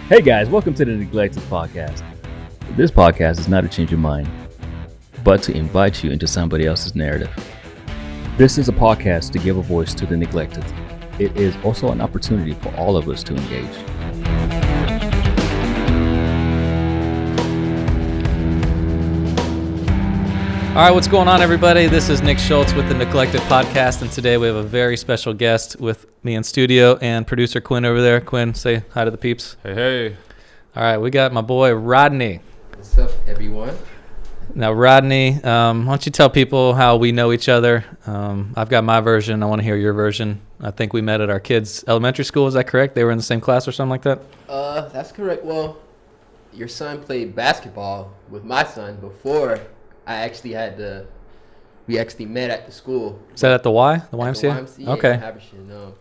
Hey guys, welcome to the Neglected Podcast. This podcast is not to change your mind, but to invite you into somebody else's narrative. This is a podcast to give a voice to the neglected. It is also an opportunity for all of us to engage. All right, what's going on, everybody? This is Nick Schultz with the Neglected Podcast, and today we have a very special guest with me in studio and producer Quinn over there. Quinn, say hi to the peeps. Hey. All right, we got my boy Rodney. What's up, everyone? Now, Rodney, why don't you tell people how we know each other? I've got my version. I want to hear your version. I think we met at our kids' elementary school. Is that correct? They were in the same class or something like that? That's correct. Well, your son played basketball with my son before we actually met at the school. Is that at the Y? The YMCA? At the YMCA Okay. in Habersham,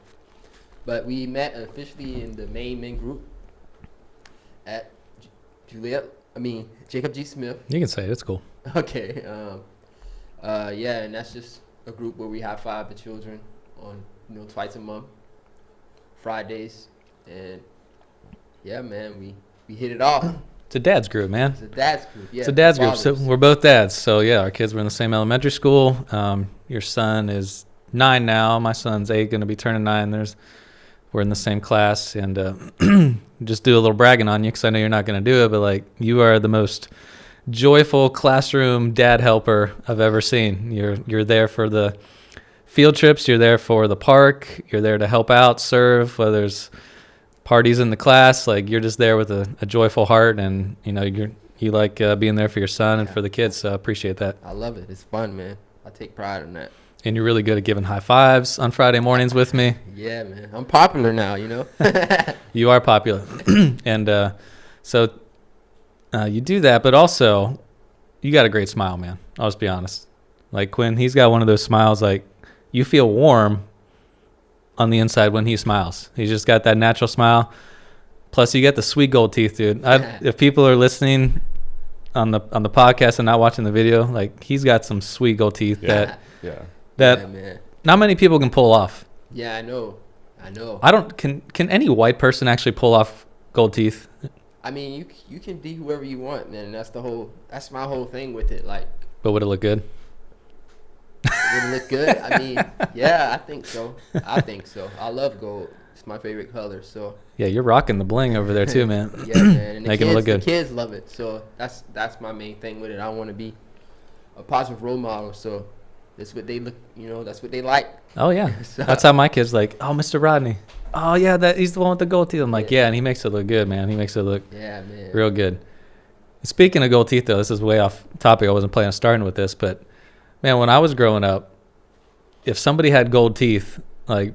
but we met officially in the main men group at Jacob G. Smith. You can say it. It's cool. Okay. Yeah, and that's just a group where we high five the children on, twice a month, Fridays, and yeah, man, we hit it off. It's a dad's group, man. It's a dad's group. Yeah, It's a dad's group. So fathers. we're both dads. So yeah, our kids were in the same elementary school. Your son is 9 now. My son's 8, going to be turning 9. We're in the same class, and just do a little bragging on you because I know you're not going to do it, but like you are the most joyful classroom dad helper I've ever seen. You're there for the field trips. You're there for the park. You're there to help out, serve, whether there's parties in the class. Like you're just there with a joyful heart, and you like being there for your son and for the kids. So I appreciate that. I love it. It's fun, man. I take pride in that. And you're really good at giving high fives on Friday mornings with me. Yeah, man. I'm popular now, You are popular. And so you do that, but also you got a great smile, man. I'll just be honest. Like Quinn, he's got one of those smiles like you feel warm on the inside when he smiles. He's just got that natural smile. Plus you got the sweet gold teeth, dude. If people are listening on the podcast and not watching the video, like he's got some sweet gold teeth that man. Not many people can pull off. Yeah, I know. Can any white person actually pull off gold teeth? I mean, you can be whoever you want, man. That's my whole thing with it. Like, But would it look good? would it look good? I mean, yeah, I think so. I love gold. It's my favorite color. So Yeah, you're rocking the bling over there too, man. yeah, man. And Making it look good. The kids love it. So that's my main thing with it. I want to be a positive role model. So that's what they look. That's what they like. Oh yeah, So- that's how my kids like. Oh, Mr. Rodney. Oh yeah, he's the one with the gold teeth. I'm like, yeah, and he makes it look good, man. He makes it look man. real good. Speaking of gold teeth, though, this is way off topic. I wasn't planning on starting with this, but man, when I was growing up, if somebody had gold teeth, like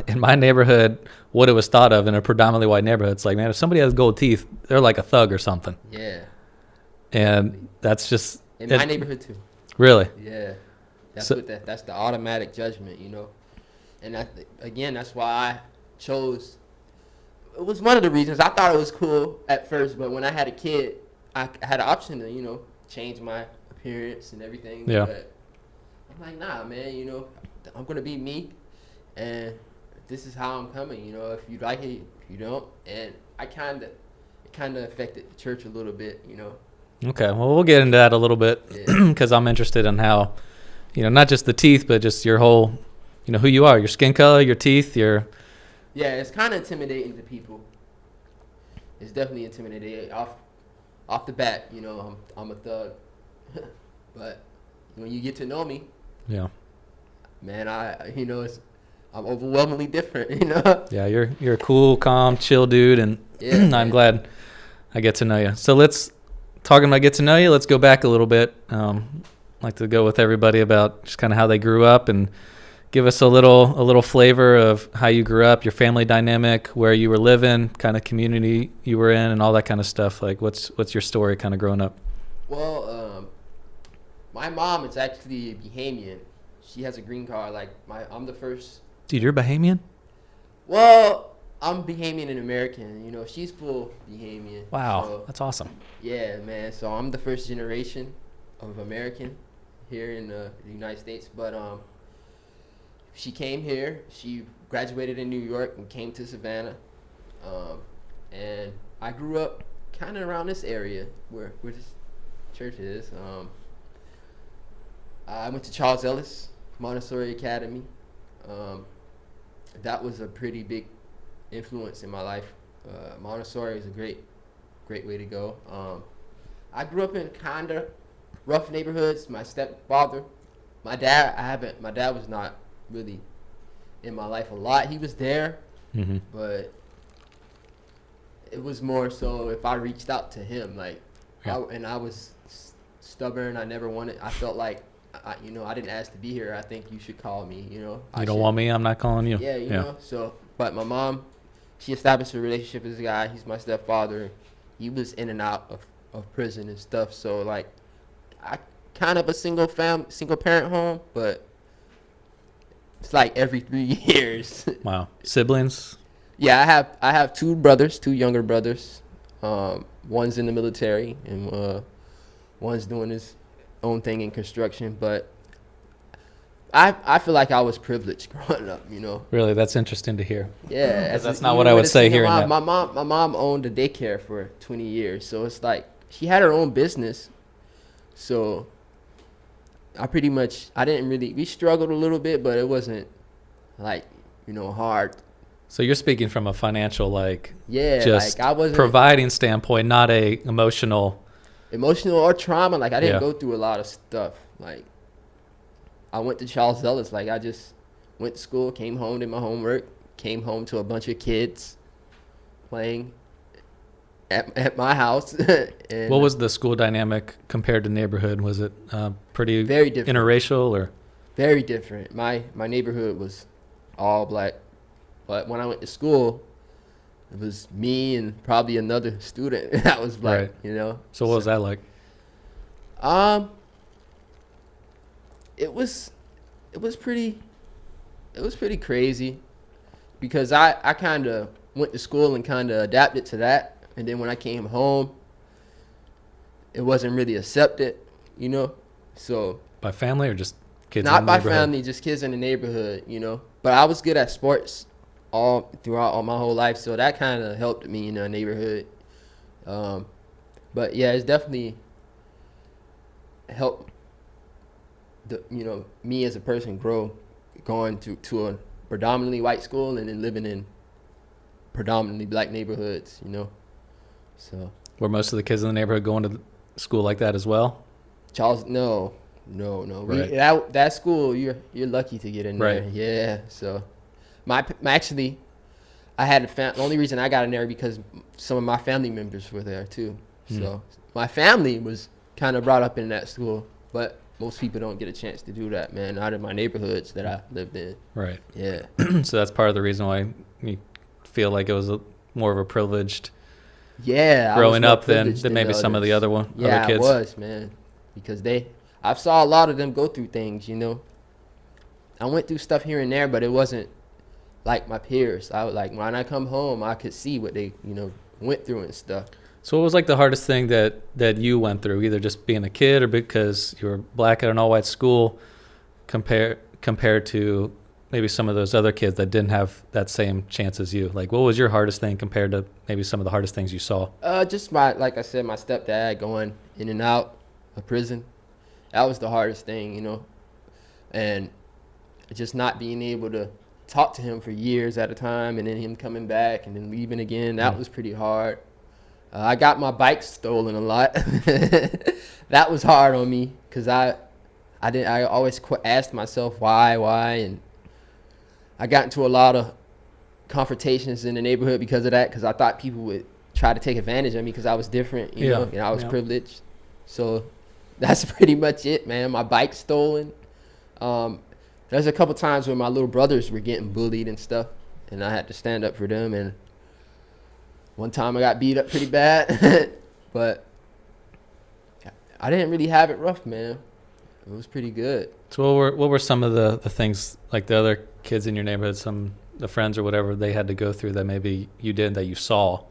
in my neighborhood, what it was thought of in a predominantly white neighborhood, it's like, man, if somebody has gold teeth, they're like a thug or something. Yeah. And that's just In my neighborhood too. Really. Yeah. That's So- that's the automatic judgment, And that's why I chose. It was one of the reasons I thought it was cool at first, but when I had a kid, I had an option to change my appearance and everything. Yeah. But I'm like, nah, man. I'm gonna be me, and this is how I'm coming. If you like it, if you don't, and it kind of affected the church a little bit. Okay, well, we'll get into that a little bit because I'm interested in how, not just the teeth, but just your whole, who you are, your skin color, your teeth, Yeah, it's kind of intimidating to people. It's definitely intimidating. Off the bat, I'm a thug. But when you get to know me, yeah, man, I'm overwhelmingly different, yeah, you're a cool, calm, chill dude, and Yeah, I'm man. glad I get to know you. So talking about get to know you, let's go back a little bit. Like to go with everybody about just kind of how they grew up and give us a little flavor of how you grew up, your family dynamic, where you were living, kind of community you were in, and all that kind of stuff. Like, what's your story kind of growing up? Well, my mom is actually a Bahamian. She has a green card. Like, I'm the first. Dude, you're Bahamian? Well, I'm Bahamian and American. She's full Bahamian. Wow, So, that's awesome. yeah, man. So I'm the first generation of American here in the United States. But she came here. She graduated in New York and came to Savannah. And I I grew up kind of around this area where this church is. I went to Charles Ellis Montessori Academy. That was a pretty big influence in my life. Montessori is a great way to go. I grew up in kind of rough neighborhoods. My stepfather, my dad was not really in my life a lot. He was there, but it was more so if I reached out to him, like, I was stubborn. I felt like, I didn't ask to be here. I think you should call me, You don't want me, I'm not calling you. Yeah, you know. So, but my mom, she established a relationship with this guy. He's my stepfather. He was in and out of prison and stuff. So, like, I kind of a single parent home, but it's like every 3 years. Wow. Siblings? Yeah, I have two younger brothers. One's in the military and one's doing his own thing in construction. But I feel like I was privileged growing up, Really, that's interesting to hear. Yeah, that's not what I would say here. My mom owned a daycare for 20 years, so it's like she had her own business. So we struggled a little bit, but it wasn't like, hard. So you're speaking from a financial, like I wasn't providing standpoint, not a emotional or trauma. Like I didn't go through a lot of stuff. Like I went to Charles Ellis. Like I just went to school, came home, did my homework, came home to a bunch of kids playing at my house. And what was the school dynamic compared to neighborhood? Was it pretty very different, interracial or? Very different. My neighborhood was all black, but when I went to school, it was me and probably another student that was black. Right. So what was that like? It was pretty crazy because I kind of went to school and kind of adapted to that. And then when I came home, it wasn't really accepted, So by family or just kids? Not by family, just kids in the neighborhood, But I was good at sports throughout all my whole life, so that kind of helped me in the neighborhood. But yeah, it's definitely helped me as a person grow, going to a predominantly white school and then living in predominantly black neighborhoods, So were most of the kids in the neighborhood going to school like that as well? Charles, no. Right. That school, you're lucky to get in there. Right. Yeah. So actually, I had the only reason I got in there because some of my family members were there too. So my family was kind of brought up in that school, but most people don't get a chance to do that, man. Out of my neighborhoods that I lived in. Right. Yeah. So that's part of the reason why you feel like it was more of a privileged. Yeah. Growing up than maybe some of the other kids. Yeah, it was, man, because I saw a lot of them go through things, I went through stuff here and there, but it wasn't like my peers. I was like, when I come home, I could see what they, went through and stuff. So what was like the hardest thing that you went through, either just being a kid or because you were black at an all-white school, compared to maybe some of those other kids that didn't have that same chance as you? Like, what was your hardest thing compared to maybe some of the hardest things you saw? Just like I said, my stepdad going in and out of prison. That was the hardest thing, and just not being able to talk to him for years at a time, and then him coming back and then leaving again. That was pretty hard. I got my bike stolen a lot. That was hard on me because I always asked myself why, and I got into a lot of confrontations in the neighborhood because of that, because I thought people would try to take advantage of me because I was different, you know, and I was privileged. So that's pretty much it, man. My bike stolen. There's a couple times where my little brothers were getting bullied and stuff, and I had to stand up for them. And one time I got beat up pretty bad, but I didn't really have it rough, man. It was pretty good. So what were some of the things, like the other kids in your neighborhood, some the friends or whatever, they had to go through that maybe you did, that you saw?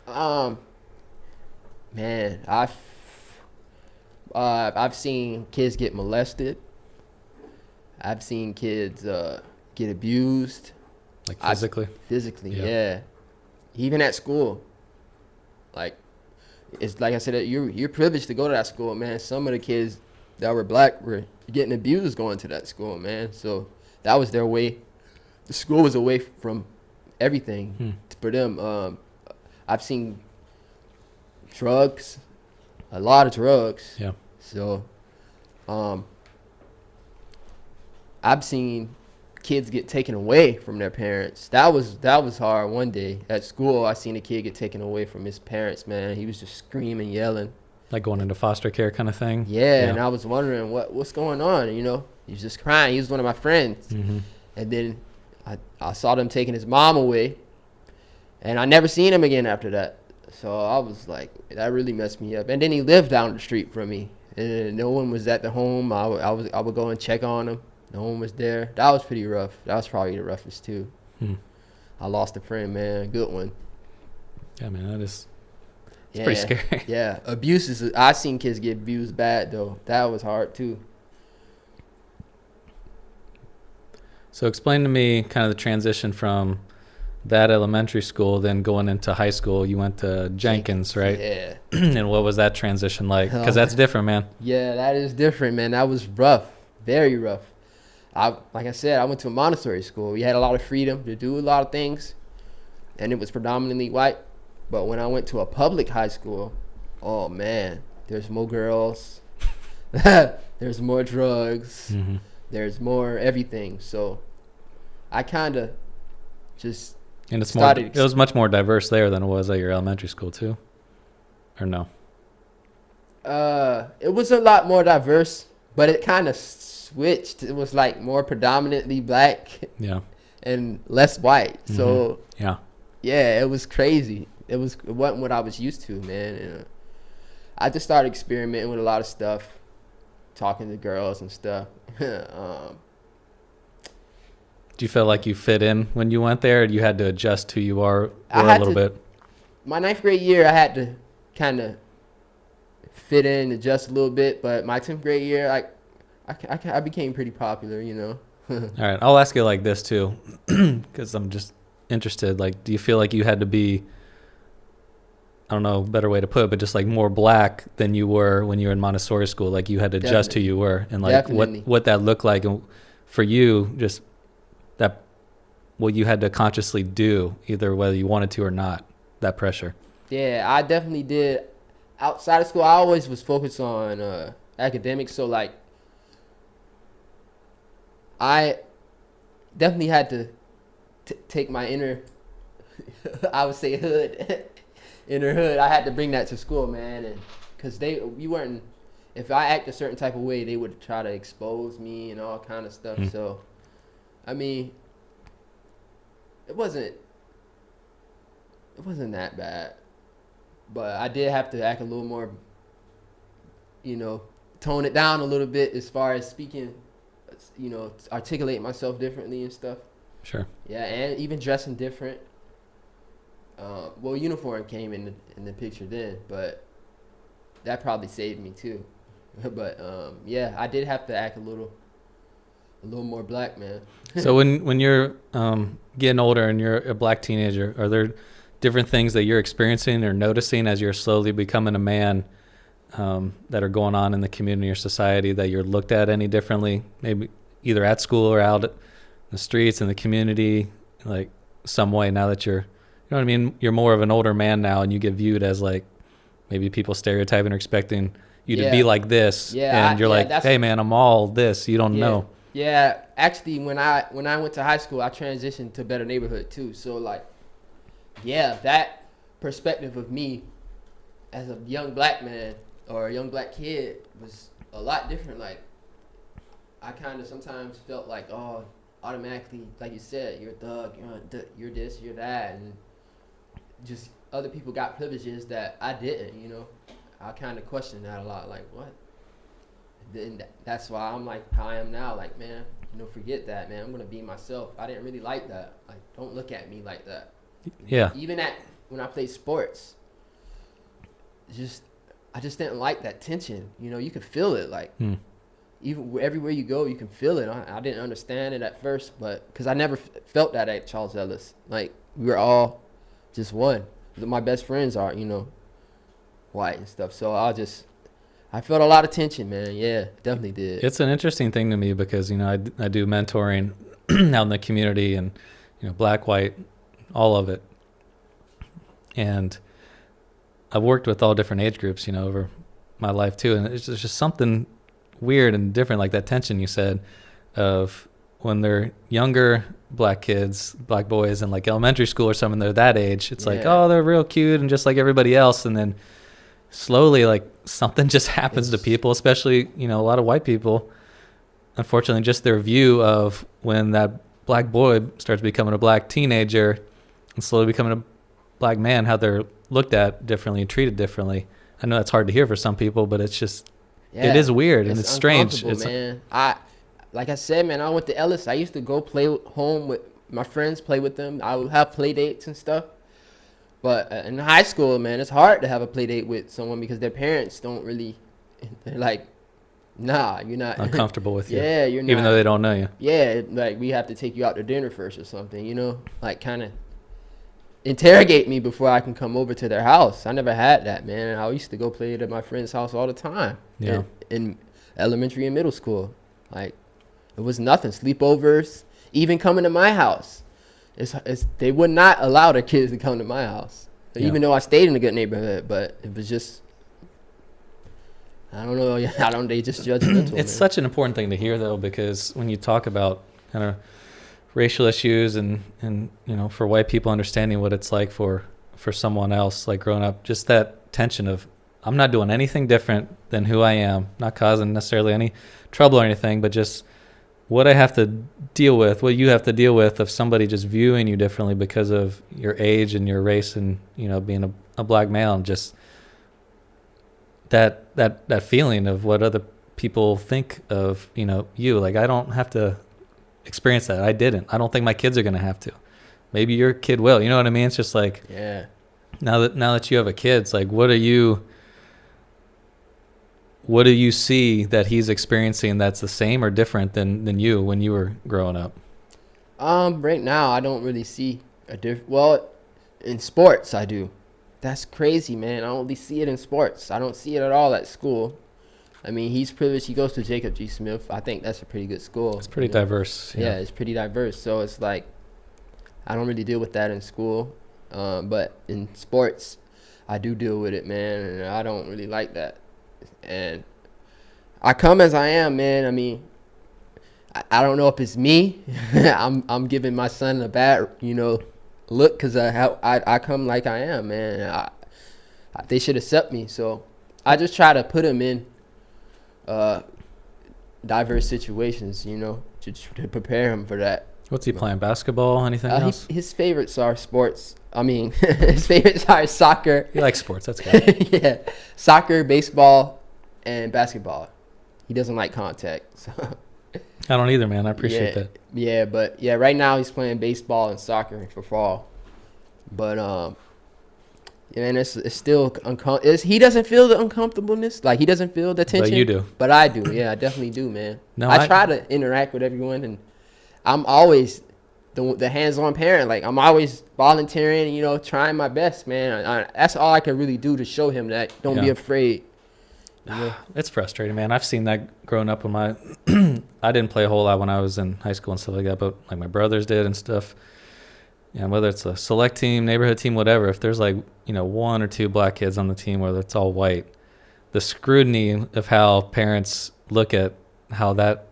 Man, I've seen kids get molested. I've seen kids get abused. Like physically? Physically, yeah. Even at school. Like, it's like I said, you're privileged to go to that school, man. Some of the kids that were black were getting abused going to that school, man. So that was their way. The school was away from everything for them. I've seen drugs, a lot of drugs. Yeah. So, I've seen kids get taken away from their parents. That was hard. One day at school, I seen a kid get taken away from his parents, man. He was just screaming, yelling. Like going into foster care kind of thing? Yeah, and I was wondering what's going on, you know. He was just crying. He was one of my friends. Mm-hmm. And then I saw them taking his mom away, and I never seen him again after that. So I was like, that really messed me up. And then he lived down the street from me, and no one was at the home. I would go and check on him. No one was there. That was pretty rough. That was probably the roughest too. I lost a friend, man. Good one. Yeah, man, it's pretty scary. Yeah, abuse I seen kids get abused bad though. That was hard too. So explain to me kind of the transition from that elementary school, then going into high school. You went to Jenkins, right? Yeah. And what was that transition like? Because that's different, man. Yeah, that is different, man. That was rough. Very rough. Like I said, I went to a Montessori school. We had a lot of freedom to do a lot of things, and it was predominantly white. But when I went to a public high school, oh man, there's more girls, there's more drugs, there's more everything. So I kind of just and it was much more diverse there than it was at your elementary school too, or no? It was a lot more diverse, but it kind of switched. It was like more predominantly black, and less white. So yeah, it was crazy. It wasn't what I was used to, man. And, I just started experimenting with a lot of stuff, talking to girls and stuff. Do you feel like you fit in when you went there, or you had to adjust who you were a little bit? My 9th grade year, I had to kind of fit in, adjust a little bit. But my 10th grade year, I became pretty popular, you know. All right, I'll ask you like this too, because I'm just interested. Like, do you feel like you had to be, I don't know, a better way to put it, but just like more black than you were when you were in Montessori school? Like you had to adjust who you were, and like what that looked like for you, just that what you had to consciously do, either whether you wanted to or not, that pressure. Yeah, I definitely did. Outside of school, I always was focused on academics, so like I definitely had to take my inner, I would say hood, inner hood. I had to bring that to school, man, and because if I act a certain type of way, they would try to expose me and all kind of stuff. So, I mean, it wasn't that bad, but I did have to act a little more, you know, tone it down a little bit as far as speaking, you know, articulate myself differently and stuff. Sure. Yeah, and even dressing different. Well, uniform came in the picture then, but that probably saved me too. But yeah, I did have to act a little more black, man. So when you're getting older and you're a black teenager, are there different things that you're experiencing or noticing as you're slowly becoming a man that are going on in the community or society that you're looked at any differently? Maybe either at school or out in the streets in the community, like some way now that you're, you know what I mean? You're more of an older man now, and you get viewed as like maybe people stereotyping or expecting you to be like this. Yeah, and you're like, hey man, I'm all this. You don't know. Yeah, actually, when I went to high school, I transitioned to Better Neighborhood too. So like, yeah, that perspective of me as a young black man or a young black kid was a lot different. Like, I kind of sometimes felt like, oh, automatically, like you said, you're a thug, you're this, you're that, and just other people got privileges that I didn't, you know. I kind of questioned that a lot, like, what? Then that's why I'm like how I am now, like, man, you know, forget that, man. I'm gonna be myself. I didn't really like that. Like, don't look at me like that. Yeah. Even when I played sports, I just didn't like that tension. You know, you could feel it, like. Even everywhere you go, you can feel it. I didn't understand it at first, but because I never felt that at Charles Ellis. Like, we were all just one. My best friends are, you know. white and stuff. So I felt a lot of tension, man. Yeah, definitely did. It's an interesting thing to me because, I do mentoring out in the community and, black, white, all of it. And I've worked with all different age groups, over my life too. And it's just something weird and different, like that tension you said of when they're younger black kids, black boys in like elementary school or something, they're that age. It's like, oh, they're real cute and just like everybody else. And then slowly, like something just happens to people, especially, a lot of white people. Unfortunately, just their view of when that black boy starts becoming a black teenager and slowly becoming a black man, how they're looked at differently and treated differently. I know that's hard to hear for some people, but it's just, it is weird and it's strange. It's man. Like I said, man, I went to Ellis. I used to go play home with my friends, play with them. I would have play dates and stuff. But in high school, man, it's hard to have a play date with someone because their parents don't really, they're like, nah, you're not. Uncomfortable with you. Yeah, you're not. Even though they don't know you. Yeah, like we have to take you out to dinner first or something, like kind of interrogate me before I can come over to their house. I never had that, man. I used to go play at my friend's house all the time. Yeah. In elementary and middle school. Like, it was nothing. Sleepovers, even coming to my house. They would not allow their kids to come to my house. Yeah. Even though I stayed in a good neighborhood, but it was just, I don't know. They just judgmental. It's such an important thing to hear though, because when you talk about kind of racial issues and for white people understanding what it's like for someone else, like growing up, just that tension of, I'm not doing anything different than who I am, not causing necessarily any trouble or anything, but just what I have to deal with, what you have to deal with of somebody just viewing you differently because of your age and your race and, being a black male, and just that feeling of what other people think of, you. Like, I don't have to experience that. I didn't. I don't think my kids are going to have to. Maybe your kid will. You know what I mean? It's just like, yeah. Now that you have a kid, it's like, what do you see that he's experiencing that's the same or different than you when you were growing up? Right now I don't really see a difference. Well, in sports I do. That's crazy, man. I only see it in sports. I don't see it at all at school. I mean, he's privileged. He goes to Jacob G. Smith. I think that's a pretty good school. It's pretty diverse. Yeah, it's pretty diverse. So it's like, I don't really deal with that in school. But in sports, I do deal with it, man. And I don't really like that. And I come as I am, man. I mean, I don't know if it's me. I'm giving my son a bad, look, because I come like I am, man. They should accept me. So I just try to put him in diverse situations, to prepare him for that. What's he playing? Basketball? Anything else? His favorites are sports. I mean, his favorites are soccer. He likes sports. That's good. Yeah, soccer, baseball, and basketball. He doesn't like contact. So. I don't either, man. I appreciate that. Yeah, but right now he's playing baseball and soccer for fall. But and it's still uncomfortable. He doesn't feel the uncomfortableness. Like, he doesn't feel the tension. But you do. But I do. Yeah, I definitely do, man. No, I try to interact with everyone, and I'm always the hands-on parent. Like, I'm always volunteering, trying my best, man. That's all I can really do to show him that. Don't be afraid. It's frustrating, man. I've seen that growing up when I didn't play a whole lot when I was in high school and stuff like that, but like my brothers did and stuff. And whether it's a select team, neighborhood team, whatever, if there's like, one or two black kids on the team, whether it's all white, the scrutiny of how parents look at how that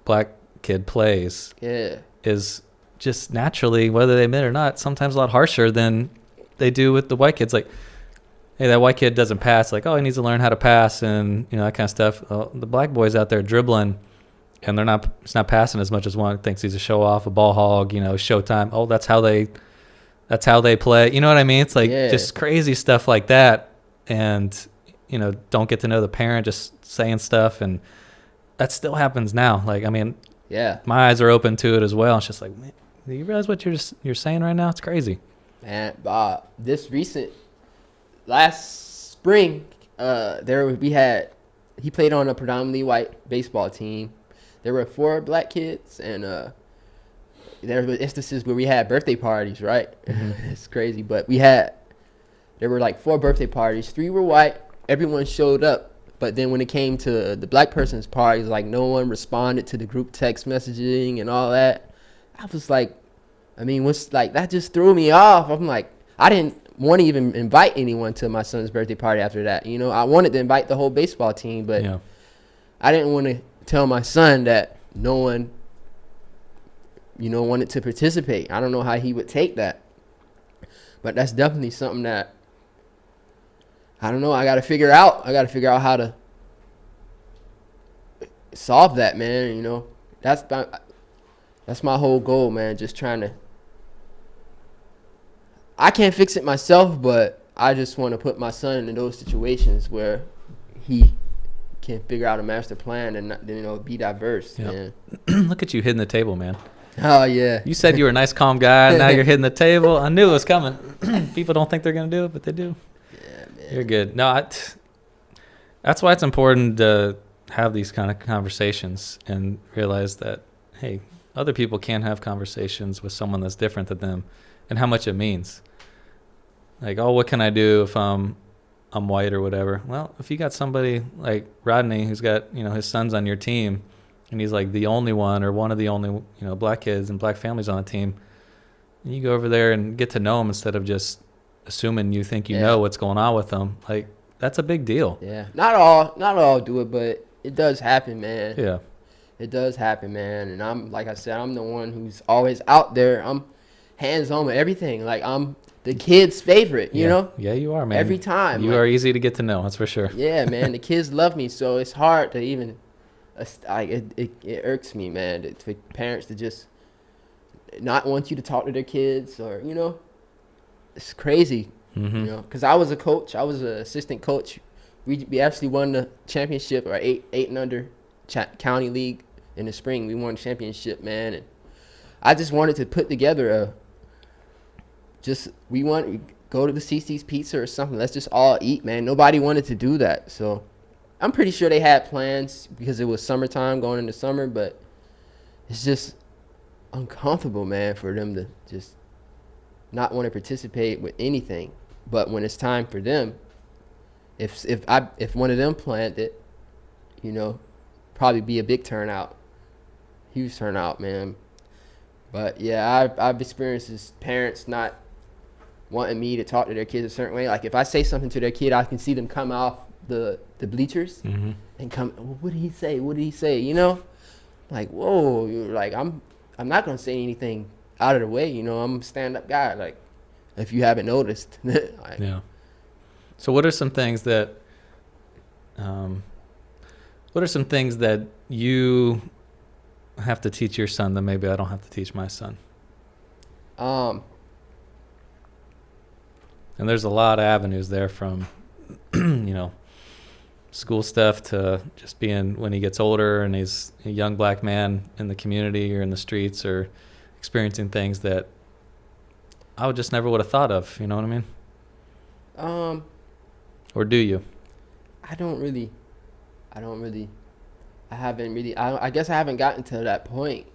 black kid plays is just naturally, whether they admit it or not, sometimes a lot harsher than they do with the white kids. Like, hey, that white kid doesn't pass. Like, oh, he needs to learn how to pass and, that kind of stuff. The black boy's out there dribbling, and it's not passing as much as one thinks he's a show off, a ball hog, showtime. Oh, that's how they play. You know what I mean? It's like just crazy stuff like that. And, don't get to know the parent, just saying stuff. And that still happens now. Like, I mean, my eyes are open to it as well. It's just like, man, do you realize what you're saying right now? It's crazy. Man, last spring, he played on a predominantly white baseball team. There were 4 black kids, and there were instances where we had birthday parties, right? Mm-hmm. It's crazy, but there were like 4 birthday parties. 3 were white, everyone showed up. But then when it came to the black person's part, it's like no one responded to the group text messaging and all that. I was like, I mean, what's like, that just threw me off. I'm like, I didn't want to even invite anyone to my son's birthday party after that. You know, I wanted to invite the whole baseball team, but I didn't want to tell my son that no one, you know, wanted to participate. I don't know how he would take that. But that's definitely something that, I don't know, I got to figure out. I got to figure out how to solve that, man. You know, that's my whole goal, man. Just trying to, I can't fix it myself, but I just want to put my son in those situations where he can figure out a master plan and not, you know, be diverse. Yep. Look at you hitting the table, man. Oh yeah. You said you were a nice, calm guy. And now you're hitting the table. I knew it was coming. People don't think they're gonna do it, but they do. Yeah, man. You're good. No, that's why it's important to have these kind of conversations and realize that, hey, other people can have conversations with someone that's different than them, and how much it means. Like, oh, what can I do if I'm white or whatever? Well, if you got somebody like Rodney who's got, you know, his son's on your team, and he's like the only one or one of the only, you know, black kids and black families on the team, and you go over there and get to know them instead of just assuming you think you know what's going on with them. Like, that's a big deal. Yeah. Not all do it, but it does happen, man. Yeah. It does happen, man. And I'm, like I said, I'm the one who's always out there. I'm hands-on with everything. Like, I'm the kid's favorite, you know? Yeah, you are, man. Every time. You are easy to get to know, that's for sure. Yeah, man. The kids love me, so it's hard to even, it irks me, man, for parents to just not want you to talk to their kids, or, you know? It's crazy, you know? Because I was a coach. I was an assistant coach. We actually won the championship, or 8 and under county league in the spring. We won the championship, man. And I just wanted to put together we want to go to the CC's Pizza or something. Let's just all eat, man. Nobody wanted to do that. So I'm pretty sure they had plans because it was summertime, going into summer, but it's just uncomfortable, man, for them to just not want to participate with anything. But when it's time for them, if one of them planned it, you know, probably be a big turnout, huge turnout, man. But yeah, I've experienced this, parents not wanting me to talk to their kids a certain way. Like, if I say something to their kid, I can see them come off the bleachers and come, well, what did he say? What did he say? You know, like, whoa, you're like, I'm not gonna say anything out of the way. You know, I'm a stand-up guy. Like, if you haven't noticed. Like, yeah. So what are some things that you have to teach your son that maybe I don't have to teach my son? And there's a lot of avenues there, from, you know, school stuff to just being, when he gets older and he's a young black man in the community or in the streets or experiencing things that I would just never would have thought of. You know what I mean? Or do you? I guess I haven't gotten to that point.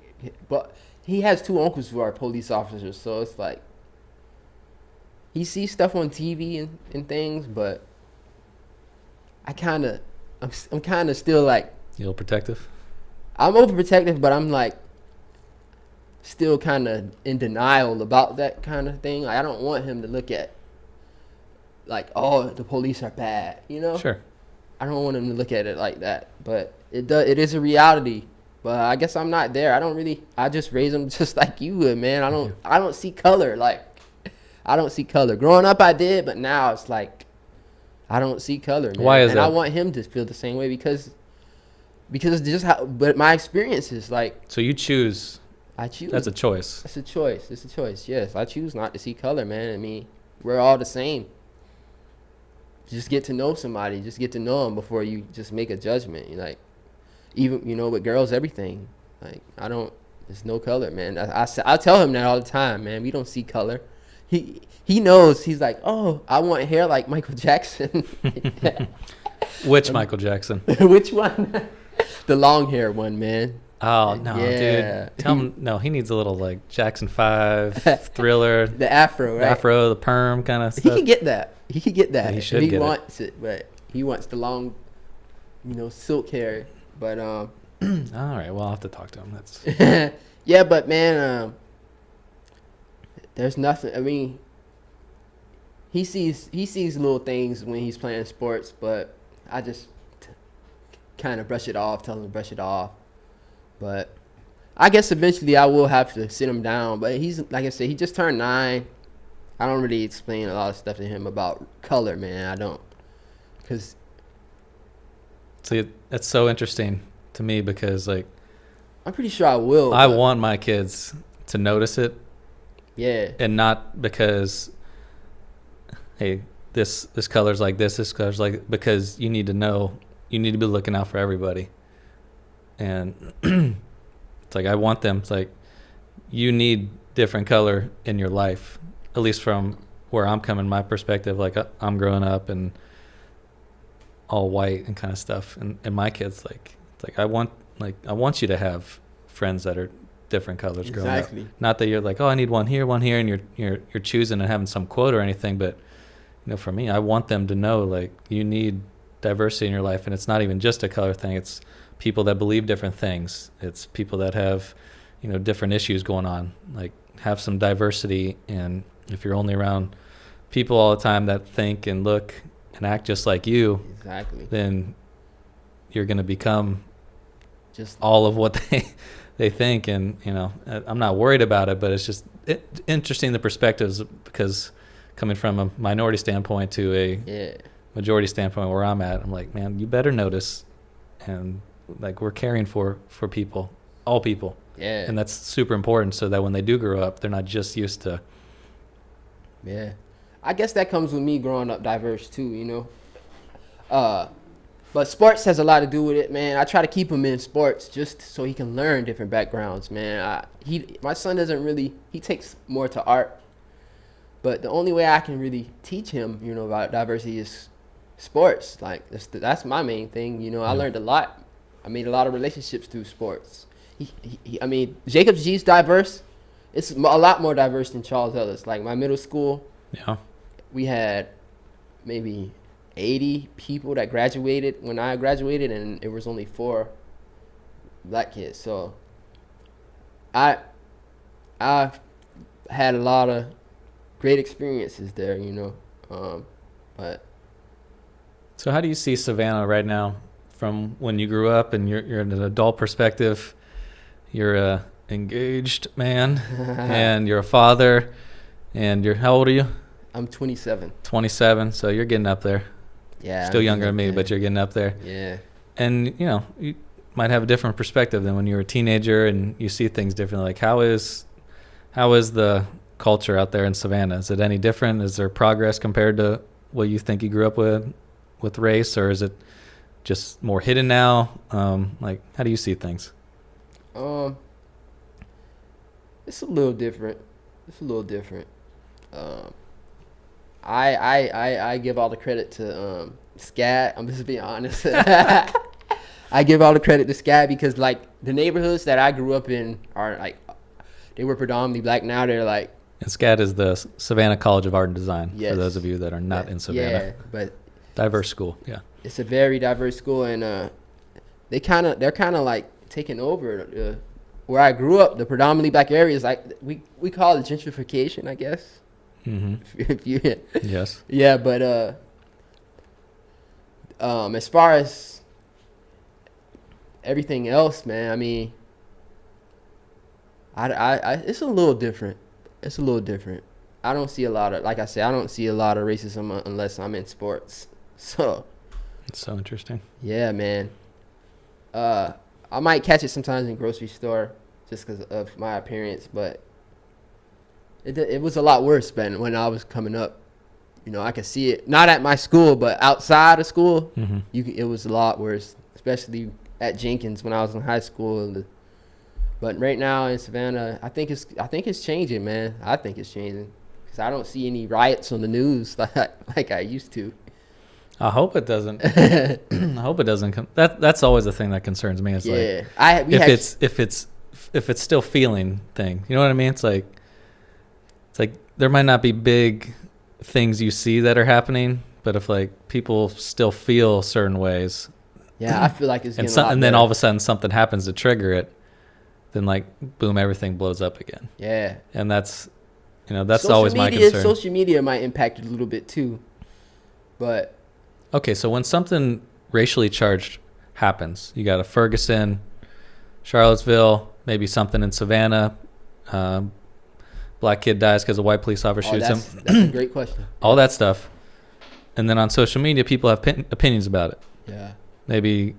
But he has 2 uncles who are police officers, so it's like, he sees stuff on TV and things, but I'm kind of still like, You a little protective? I'm overprotective, but I'm like still kind of in denial about that kind of thing. Like, I don't want him to look at like, oh, the police are bad, you know? Sure. I don't want him to look at it like that, but it is a reality. But I guess I'm not there. I just raise him just like you would, man. I don't see color. Like, I don't see color. Growing up I did, but now it's like, I don't see color, man. Why is that? And I want him to feel the same way because just how, but my experience is like. So you choose. I choose. That's a choice. It's a choice. It's a choice. Yes, I choose not to see color, man. I mean, we're all the same. Just get to know somebody. Just get to know them before you just make a judgment. You're like, even, you know, with girls, everything. Like, there's no color, man. I tell him that all the time, man. We don't see color. He knows. He's like, oh, I want hair like Michael Jackson. Which Michael Jackson? Which one? The long hair one, man. Oh, no, yeah. Dude. Tell him, no, he needs a little, like, Jackson 5, Thriller. The afro, right? Afro, the perm kind of stuff. He can get that. Yeah, he should if he get wants it, but he wants the long, silk hair. But All right, well, I'll have to talk to him. That's yeah, but man, there's nothing. I mean, he sees little things when he's playing sports, but I just kind of brush it off, tell him to brush it off. But I guess eventually I will have to sit him down. But he's, like I said, he just turned 9. I don't really explain a lot of stuff to him about color, man. I don't, because see, that's so interesting to me because like I'm pretty sure I will. I want my kids to notice it. Yeah. And not because, hey, this color's like this color's like, because you need to know, you need to be looking out for everybody. And it's like I want them, it's like you need different color in your life, at least from where I'm coming, my perspective. Like I'm growing up and all white and kind of stuff, and my kids, like it's like I want you to have friends that are different colors growing up. Not that you're like, oh, I need one here, and you're choosing and having some quote or anything, but for me, I want them to know like you need diversity in your life, and it's not even just a color thing. It's people that believe different things. It's people that have different issues going on. Like have some diversity, and if you're only around people all the time that think and look and act just like you, then you're going to become just all of what they think. And I'm not worried about it, but it's just interesting, the perspectives, because coming from a minority standpoint to a majority standpoint where I'm at, I'm like, man, you better notice. And like we're caring for people, all people. Yeah. And that's super important, so that when they do grow up, they're not just used to. Yeah. I guess that comes with me growing up diverse too, But sports has a lot to do with it, man. I try to keep him in sports just so he can learn different backgrounds, man. My son doesn't really, he takes more to art. But the only way I can really teach him, about diversity is sports. Like that's my main thing, I learned a lot. I made a lot of relationships through sports. I mean, Jacobs G's diverse. It's a lot more diverse than Charles Ellis. Like my middle school, we had maybe 80 people that graduated when I graduated, and it was only 4 black kids. So I've had a lot of great experiences there, but. So how do you see Savannah right now from when you grew up, and you're in an adult perspective? You're a engaged man and you're a father, and how old are you? I'm 27. 27, so you're getting up there. Yeah. Still younger than me, but you're getting up there. Yeah. And, you might have a different perspective than when you were a teenager, and you see things differently. Like how is the culture out there in Savannah? Is it any different? Is there progress compared to what you think you grew up with race, or is it just more hidden now? Like, how do you see things? It's a little different. I give all the credit to SCAD. I'm just being honest. I give all the credit to SCAD because like the neighborhoods that I grew up in are like, they were predominantly black. Now they're like. And SCAD is the Savannah College of Art and Design. Yes. For those of you that are not in Savannah. Yeah, but diverse school. Yeah. It's a very diverse school, and they're kind of like taking over where I grew up. The predominantly black areas, like we call it gentrification, I guess. Mm-hmm. Yes. Yeah, but as far as everything else, man, I mean, I it's a little different. I don't see a lot of, like I said, I don't see a lot of racism unless I'm in sports. So. It's so interesting. Yeah, man. I might catch it sometimes in grocery store just because of my appearance, but it was a lot worse, man, when I was coming up. I could see it, not at my school, but outside of school. Mm-hmm. It was a lot worse, especially at Jenkins when I was in high school. But right now in Savannah, I think it's changing, man. I think it's changing because I don't see any riots on the news like I used to. I hope it doesn't. I hope it doesn't. That's always the thing that concerns me. It's if it's still feeling thing. You know what I mean? It's like there might not be big things you see that are happening, But if like people still feel certain ways, Yeah, I feel like it's and getting a lot and then better. all of a sudden something happens to trigger it, then like boom, everything blows up again. Yeah. And that's that's Social always my media, concern. Social media might impact it a little bit too. But Okay, so when something racially charged happens, you got a Ferguson, Charlottesville, maybe something in Savannah, black kid dies because a white police officer shoots him. that's a great question. All that stuff. And then on social media, people have opinions about it. Yeah. Maybe,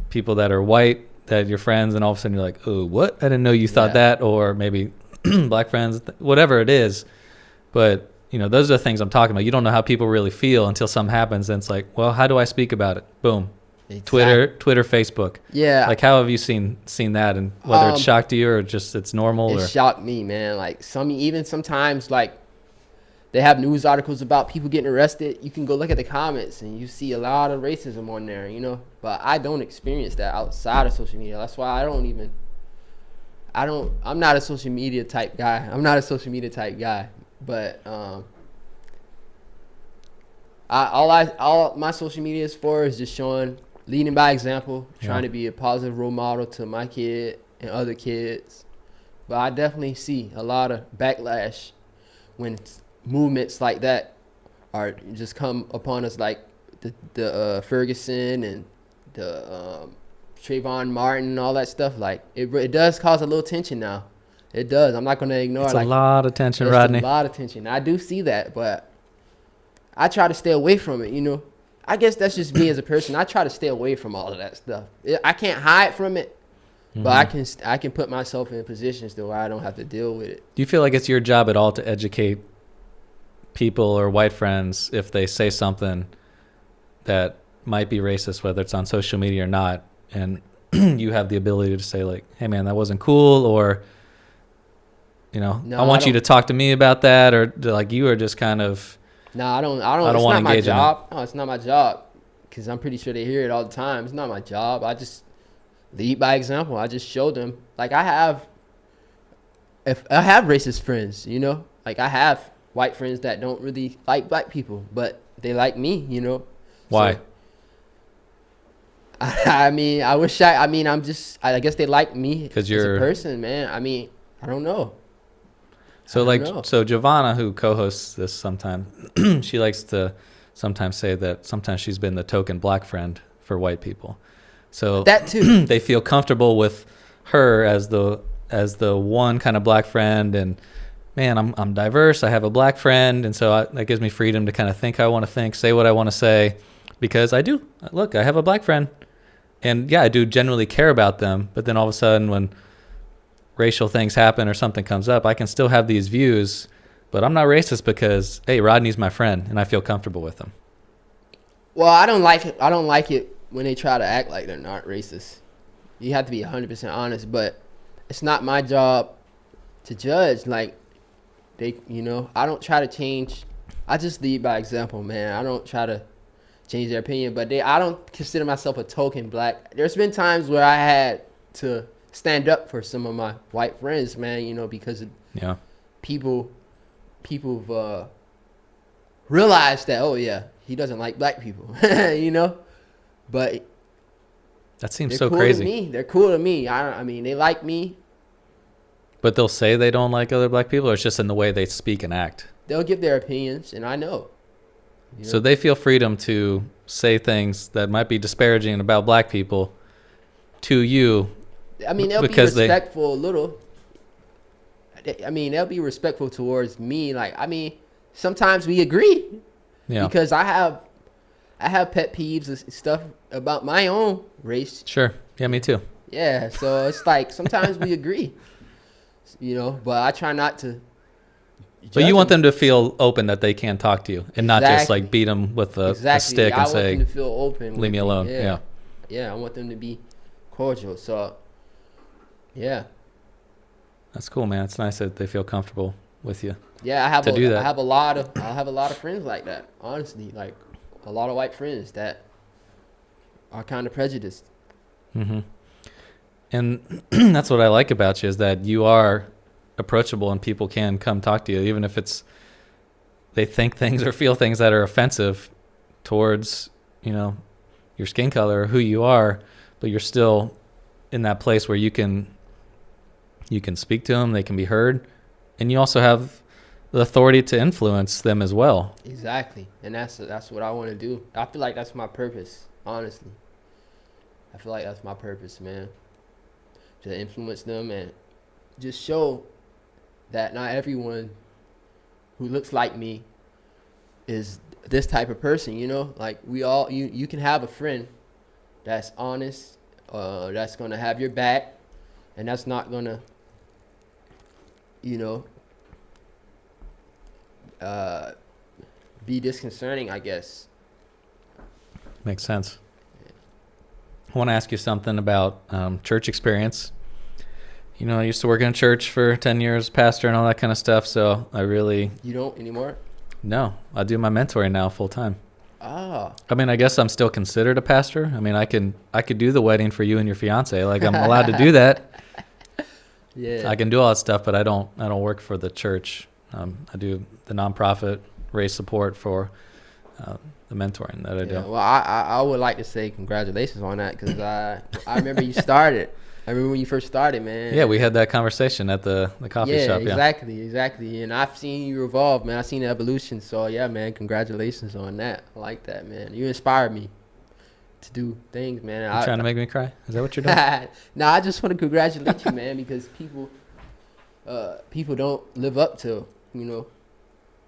people that are white, that you're friends, and all of a sudden you're like, oh, what? I didn't know you thought Yeah. that. Or maybe black friends, whatever it is. But, those are the things I'm talking about. You don't know how people really feel until something happens. And it's like, well, how do I speak about it? Boom. Exactly. Twitter, Facebook. Yeah. Like, how have you seen that? And whether it's shocked you or just it's normal? It shocked me, man. Like sometimes like they have news articles about people getting arrested. You can go look at the comments and you see a lot of racism on there, But I don't experience that outside of social media. That's why I'm not a social media type guy. But all my social media is for is just leading by example, trying to be a positive role model to my kid and other kids. But I definitely see a lot of backlash when movements like that are just come upon us, like the Ferguson and the Trayvon Martin and all that stuff. Like it does cause a little tension now. It does. I'm not going to ignore it's it. a lot of tension, It's Rodney. a lot of tension. I do see that, but I try to stay away from it, I guess that's just me as a person. I try to stay away from all of that stuff. I can't hide from it, but I can put myself in positions to where I don't have to deal with it. Do you feel like it's your job at all to educate people or white friends if they say something that might be racist, whether it's on social media or not, and you have the ability to say like, hey man, that wasn't cool, or No, I want you to talk to me about that, or like you are just kind of No, I don't. I don't It's wanna not my engage in it. job. No, it's not my job, because I'm pretty sure they hear it all the time. It's not my job. I just lead by example. I just show them. Like I have racist friends, Like I have white friends that don't really like black people, but they like me, why? So, I mean, I guess they like me 'Cause as you're- a person, man. I mean, I don't know. So I like, don't know. so Giovanna, who co-hosts this sometimes, she likes to sometimes say that sometimes she's been the token black friend for white people. So That too. they feel comfortable with her as the one kind of black friend, and man, I'm diverse. I have a black friend, and so that gives me freedom to kind of think how I want to think, say what I want to say, because I do. Look, I have a black friend, and yeah, I do generally care about them. But then all of a sudden, when racial things happen or something comes up, I can still have these views, but I'm not racist because, hey, Rodney's my friend and I feel comfortable with him. Well, I don't like it. I don't like it when they try to act like they're not racist. You have to be 100% honest, but it's not my job to judge. Like I don't try to change. I just lead by example, man. I don't try to change their opinion, but I don't consider myself a token black. There's been times where I had to stand up for some of my white friends, man, because Yeah. people realize that, oh yeah, he doesn't like black people, but That seems they're so cool crazy. to me. They're cool to me. I mean, they like me. But they'll say they don't like other black people, or it's just in the way they speak and act. They'll give their opinions, and I know. So they feel freedom to say things that might be disparaging about black people to you. I mean, they'll be because respectful a little. I mean, they'll be respectful towards me. Like, I mean, sometimes we agree. Yeah. Because I have pet peeves and stuff about my own race. Sure. Yeah, me too. Yeah, so it's like sometimes we agree. But I try not to. But you want them to feel open that they can talk to you and not just Exactly. like beat them with a Exactly. stick I and want them say, to feel open. leave with me alone. Yeah. Yeah. Yeah, I want them to be cordial. So, yeah. That's cool, man. It's nice that they feel comfortable with you. Yeah, I have To do that. I have a lot of friends like that. Honestly, like a lot of white friends that are kind of prejudiced. Mm-hmm. And that's what I like about you, is that you are approachable and people can come talk to you, even if it's they think things or feel things that are offensive towards, your skin color or who you are, but you're still in that place where you can speak to them, they can be heard, and you also have the authority to influence them as well. Exactly. And that's what I want to do. I feel like that's my purpose, honestly. I feel like that's my purpose, man. To influence them and just show that not everyone who looks like me is this type of person, Like we all, you can have a friend that's honest, that's going to have your back, and that's not going to, be disconcerting, I guess. Makes sense. I want to ask you something about church experience. I used to work in a church for 10 years, pastor and all that kind of stuff, so I really... You don't anymore? No, I do my mentoring now full time. Oh. I mean, I guess I'm still considered a pastor. I mean, I could do the wedding for you and your fiance. Like, I'm allowed to do that. Yeah. I can do all that stuff, but I don't work for the church. I do the nonprofit, raise support for the mentoring that I do. Well, I would like to say congratulations on that, because I remember you started. I remember when you first started, man. Yeah, we had that conversation at the coffee shop. Yeah, exactly. And I've seen you evolve, man. I've seen the evolution. So, yeah, man, congratulations on that. I like that, man. You inspired me to do things, man. You trying to make me cry? Is that what you're doing? No, I just want to congratulate you, man, because people don't live up to,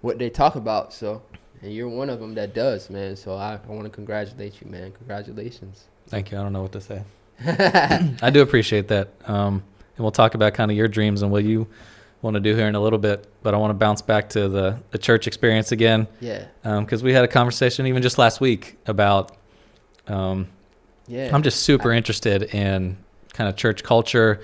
what they talk about. So, and you're one of them that does, man. So I want to congratulate you, man. Congratulations. Thank you. I don't know what to say. I do appreciate that. And we'll talk about kind of your dreams and what you want to do here in a little bit. But I want to bounce back to the church experience again. Yeah. Because we had a conversation even just last week about, I'm just super interested in kind of church culture,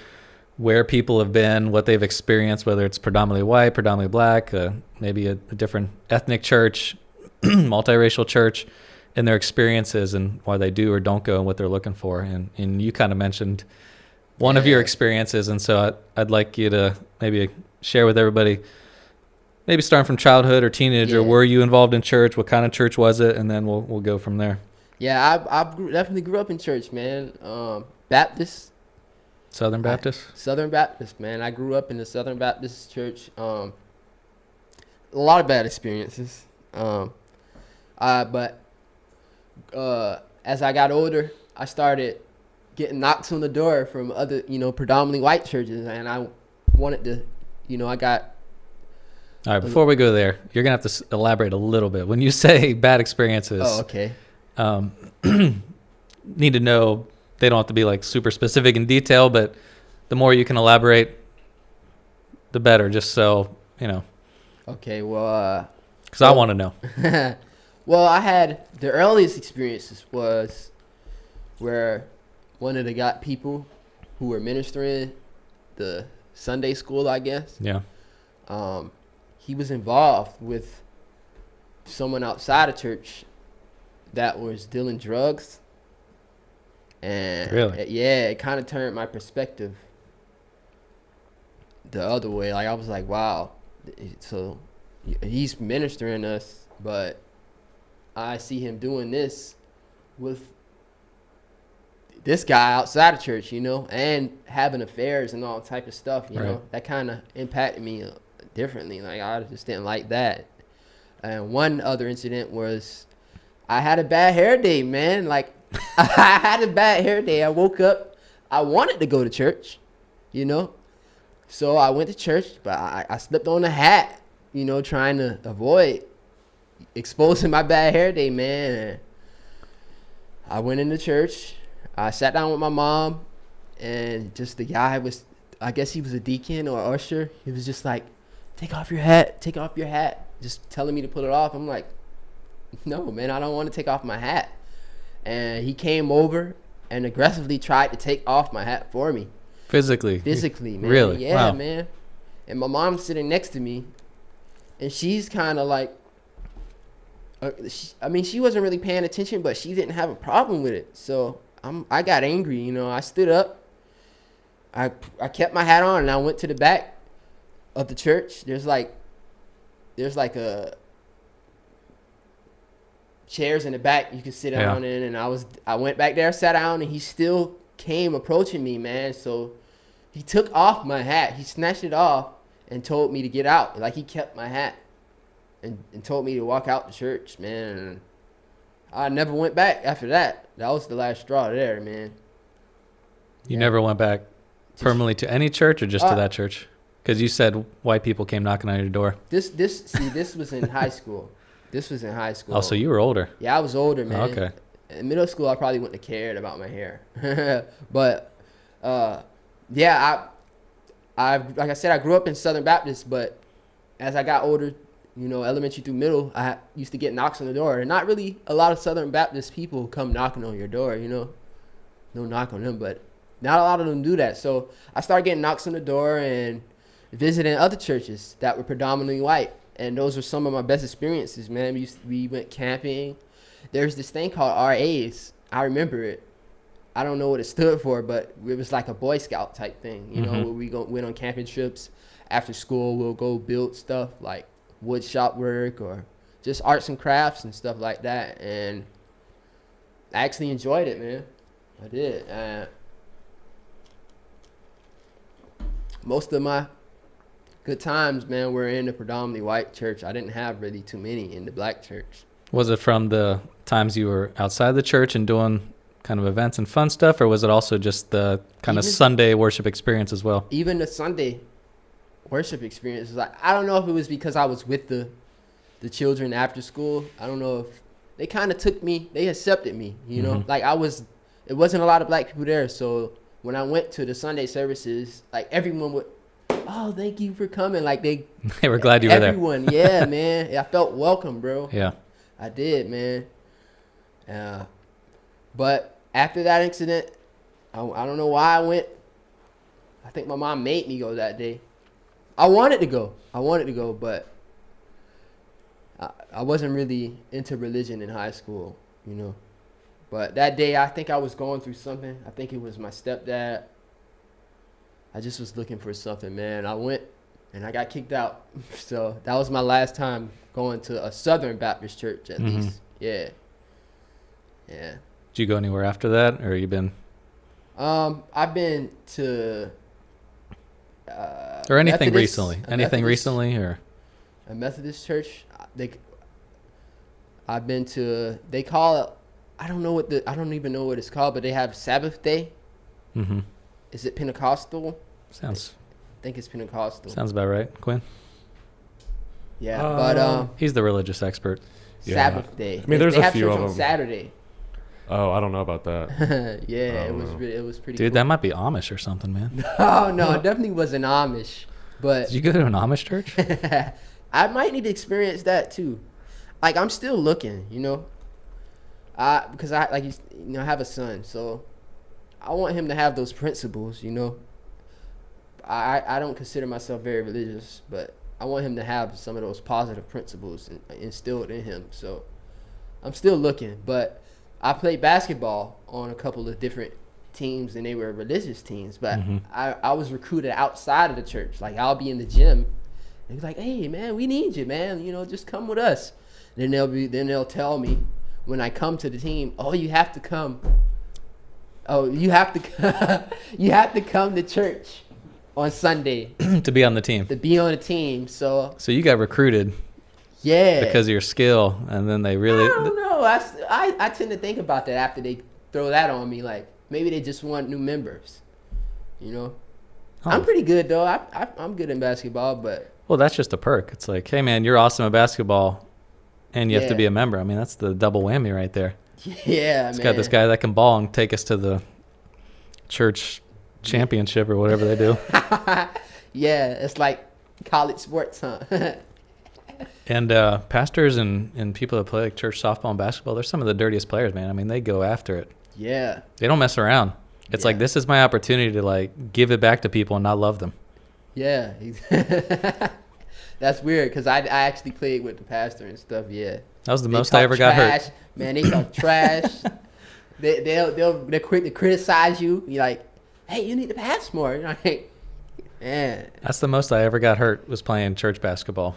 where people have been, what they've experienced, whether it's predominantly white, predominantly black, maybe a different ethnic church, multiracial church, and their experiences and why they do or don't go and what they're looking for. And you kind of mentioned one of your experiences. And so I'd like you to maybe share with everybody, maybe starting from childhood or teenager, were you involved in church? What kind of church was it? And then we'll go from there. Yeah, I definitely grew up in church, man. Baptist. Southern Baptist? Southern Baptist, man. I grew up in the Southern Baptist church. A lot of bad experiences. But as I got older, I started getting knocks on the door from other, predominantly white churches, and I wanted to, I got. All right, before we go there, you're going to have to elaborate a little bit. When you say bad experiences, okay. Need to know, they don't have to be like super specific in detail, but the more you can elaborate, the better, just so, Okay, well. Because I want to know. Well, I had the earliest experiences was where one of the people who were ministering the Sunday school, I guess. Yeah. He was involved with someone outside of church that was dealing drugs. And really? It kind of turned my perspective the other way. Like, I was like, wow. So he's ministering us, but I see him doing this with this guy outside of church, and having affairs and all type of stuff, know. That kind of impacted me differently. Like, I just didn't like that. And one other incident was I had a bad hair day, man. Like, I had a bad hair day. I woke up. I wanted to go to church, So I went to church, but I slipped on a hat, trying to avoid exposing my bad hair day, man. I went into church. I sat down with my mom, and just the guy was, I guess he was a deacon or usher. He was just like, take off your hat, just telling me to put it off. I'm like, no, man, I don't want to take off my hat. And he came over and aggressively tried to take off my hat for me. Physically, man. Really? Yeah, wow. Man. And my mom's sitting next to me, and she's kind of like, she wasn't really paying attention, but she didn't have a problem with it. So I got angry, I stood up. I kept my hat on, and I went to the back of the church. There's like a chairs in the back you could sit down in, and I went back there, sat down, and he still came approaching me, man. So he took off my hat. He snatched it off and told me to get out. Like, he kept my hat and told me to walk out the church, man. And I never went back after that. That was the last straw there, man. You never went back permanently to any church, or just to that church? Because you said white people came knocking on your door. This was in high school. This was in high school. Oh, so you were older. Yeah, I was older, man. Oh, okay. In middle school, I probably wouldn't have cared about my hair. But, yeah, I like I said, I grew up in Southern Baptist, but as I got older, you know, elementary through middle, I used to get knocks on the door. And not really a lot of Southern Baptist people come knocking on your door, you know. No knock on them, but not a lot of them do that. So I started getting knocks on the door and visiting other churches that were predominantly white. And those were some of my best experiences, man. We went camping. There's this thing called RAs. I remember it. I don't know what it stood for, but it was like a Boy Scout type thing, you know, where we went on camping trips. After school, we'll go build stuff like wood shop work or just arts and crafts and stuff like that. And I actually enjoyed it, man. I did. Most of my good times, man, were in the predominantly white church. I didn't have really too many in the black church. Was it from the times you were outside the church and doing kind of events and fun stuff, or was it also just the kind of Sunday worship experience as well? Even the Sunday worship experience, like, I don't know if it was because I was with the children after school. I don't know if they kind of took me, they accepted me, you know, like it wasn't a lot of black people there. So when I went to the Sunday services, like everyone would, oh, thank you for coming. Like they were glad you were there. Everyone, yeah, man. I felt welcome, bro. Yeah. I did, man. But after that incident, I don't know why I went. I think my mom made me go that day. I wanted to go, but I wasn't really into religion in high school, you know. But that day, I think I was going through something. I think it was my stepdad. I just was looking for something, man. I went, and I got kicked out. So that was my last time going to a Southern Baptist church, at least. Yeah. Yeah. Did you go anywhere after that, or you been? I've been to. Or anything Methodist, recently? Anything Methodist, recently, or? A Methodist church. I've been to. They call it. I don't even know what it's called, but they have Sabbath day. Is it Pentecostal? I think it's Pentecostal. Sounds about right, Quinn. Yeah, but he's the religious expert. Sabbath day. I mean, there's a few of them. On Saturday. Oh, I don't know about that. Yeah, it was pretty. Dude, cool. that might be Amish or something, man. Oh no, it definitely wasn't Amish. But did you go to an Amish church? I might need to experience that too. Like, I'm still looking, you know. Because I have a son, so I want him to have those principles, you know. I don't consider myself very religious, but I want him to have some of those positive principles instilled in him. So I'm still looking, but I played basketball on a couple of different teams, and they were religious teams. But I was recruited outside of the church. Like, I'll be in the gym, and be like, "Hey, man, we need you, man. You know, just come with us." Then they'll tell me when I come to the team, "Oh, you have to come. Oh, you have to you have to come to church on Sunday to be on the team." To be on the team. So you got recruited. Yeah. Because of your skill, and then they really. I don't know. I tend to think about that after they throw that on me. Like, maybe they just want new members. You know. Oh. I'm pretty good though. I'm good in basketball, but. Well, that's just a perk. It's like, hey man, you're awesome at basketball, and you have to be a member. I mean, that's the double whammy right there. Yeah, it's man. Got this guy that can ball and take us to the church championship or whatever they do. Yeah, it's like college sports, huh? And pastors and people that play like church softball and basketball, they're some of the dirtiest players, man. I mean, they go after it. Yeah. They don't mess around. It's like, this is my opportunity to like give it back to people and not love them. Yeah. That's weird, because I actually played with the pastor and stuff, yeah. That was the most I ever got hurt. Man, they talk trash. They're quick to criticize you. You're like, hey, you need to pass more. You're like, man. That's the most I ever got hurt, was playing church basketball.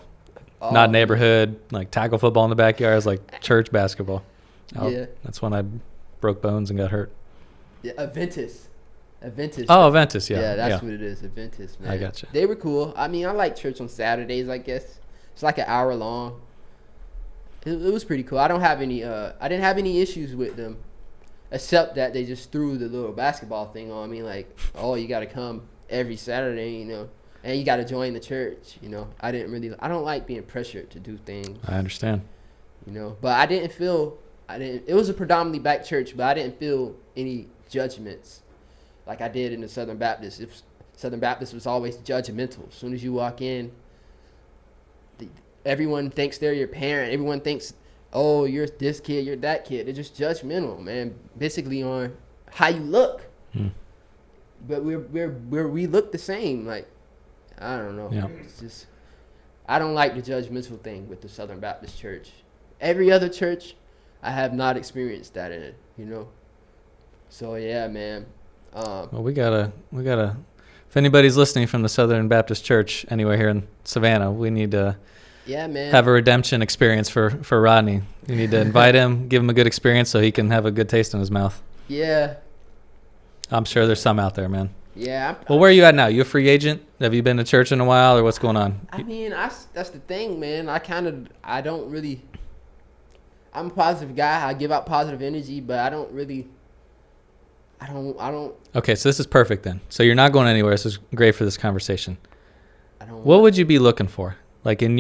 Not neighborhood, like tackle football in the backyard. It's like church basketball. Yeah. That's when I broke bones and got hurt. Yeah, Aventus. Oh, Aventus, yeah. Yeah, that's what it is, Aventus, man. I gotcha. They were cool. I mean, I like church on Saturdays, I guess. It's like an hour long. It was pretty cool. I didn't have any issues with them, except that they just threw the little basketball thing on me, like, oh, you got to come every Saturday, you know, and you got to join the church, you know. I don't like being pressured to do things. I understand. You know, but it was a predominantly black church, but I didn't feel any judgments like I did in the Southern Baptist. Southern Baptist was always judgmental. As soon as you walk in, everyone thinks they're your parent. Everyone thinks, oh, you're this kid, you're that kid. They're just judgmental, man. Basically on how you look. But we look the same. Like, I don't know. Yeah. It's just, I don't like the judgmental thing with the Southern Baptist Church. Every other church, I have not experienced that in it, you know. So yeah, man. Well, we gotta. If anybody's listening from the Southern Baptist Church anywhere here in Savannah, we need to. Yeah, man. Have a redemption experience for Rodney. You need to invite him, give him a good experience so he can have a good taste in his mouth. Yeah. I'm sure there's some out there, man. Yeah. Well, where are you at now? You a free agent? Have you been to church in a while, or what's going on? I mean, that's the thing, man. I'm a positive guy. I give out positive energy, but I don't. Okay, so this is perfect then. So you're not going anywhere. This is great for this conversation. What would you be looking for? Like I'm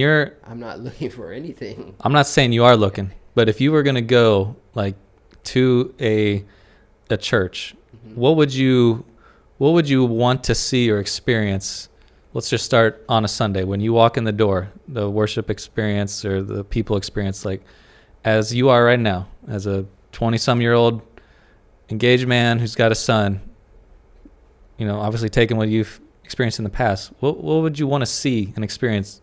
not looking for anything. I'm not saying you are looking, but if you were going to go like to a church, what would you want to see or experience? Let's just start on a Sunday when you walk in the door, the worship experience or the people experience, like as you are right now, as a 20-some-year-old engaged man who's got a son, you know, obviously taking what you've experienced in the past. What would you want to see and experience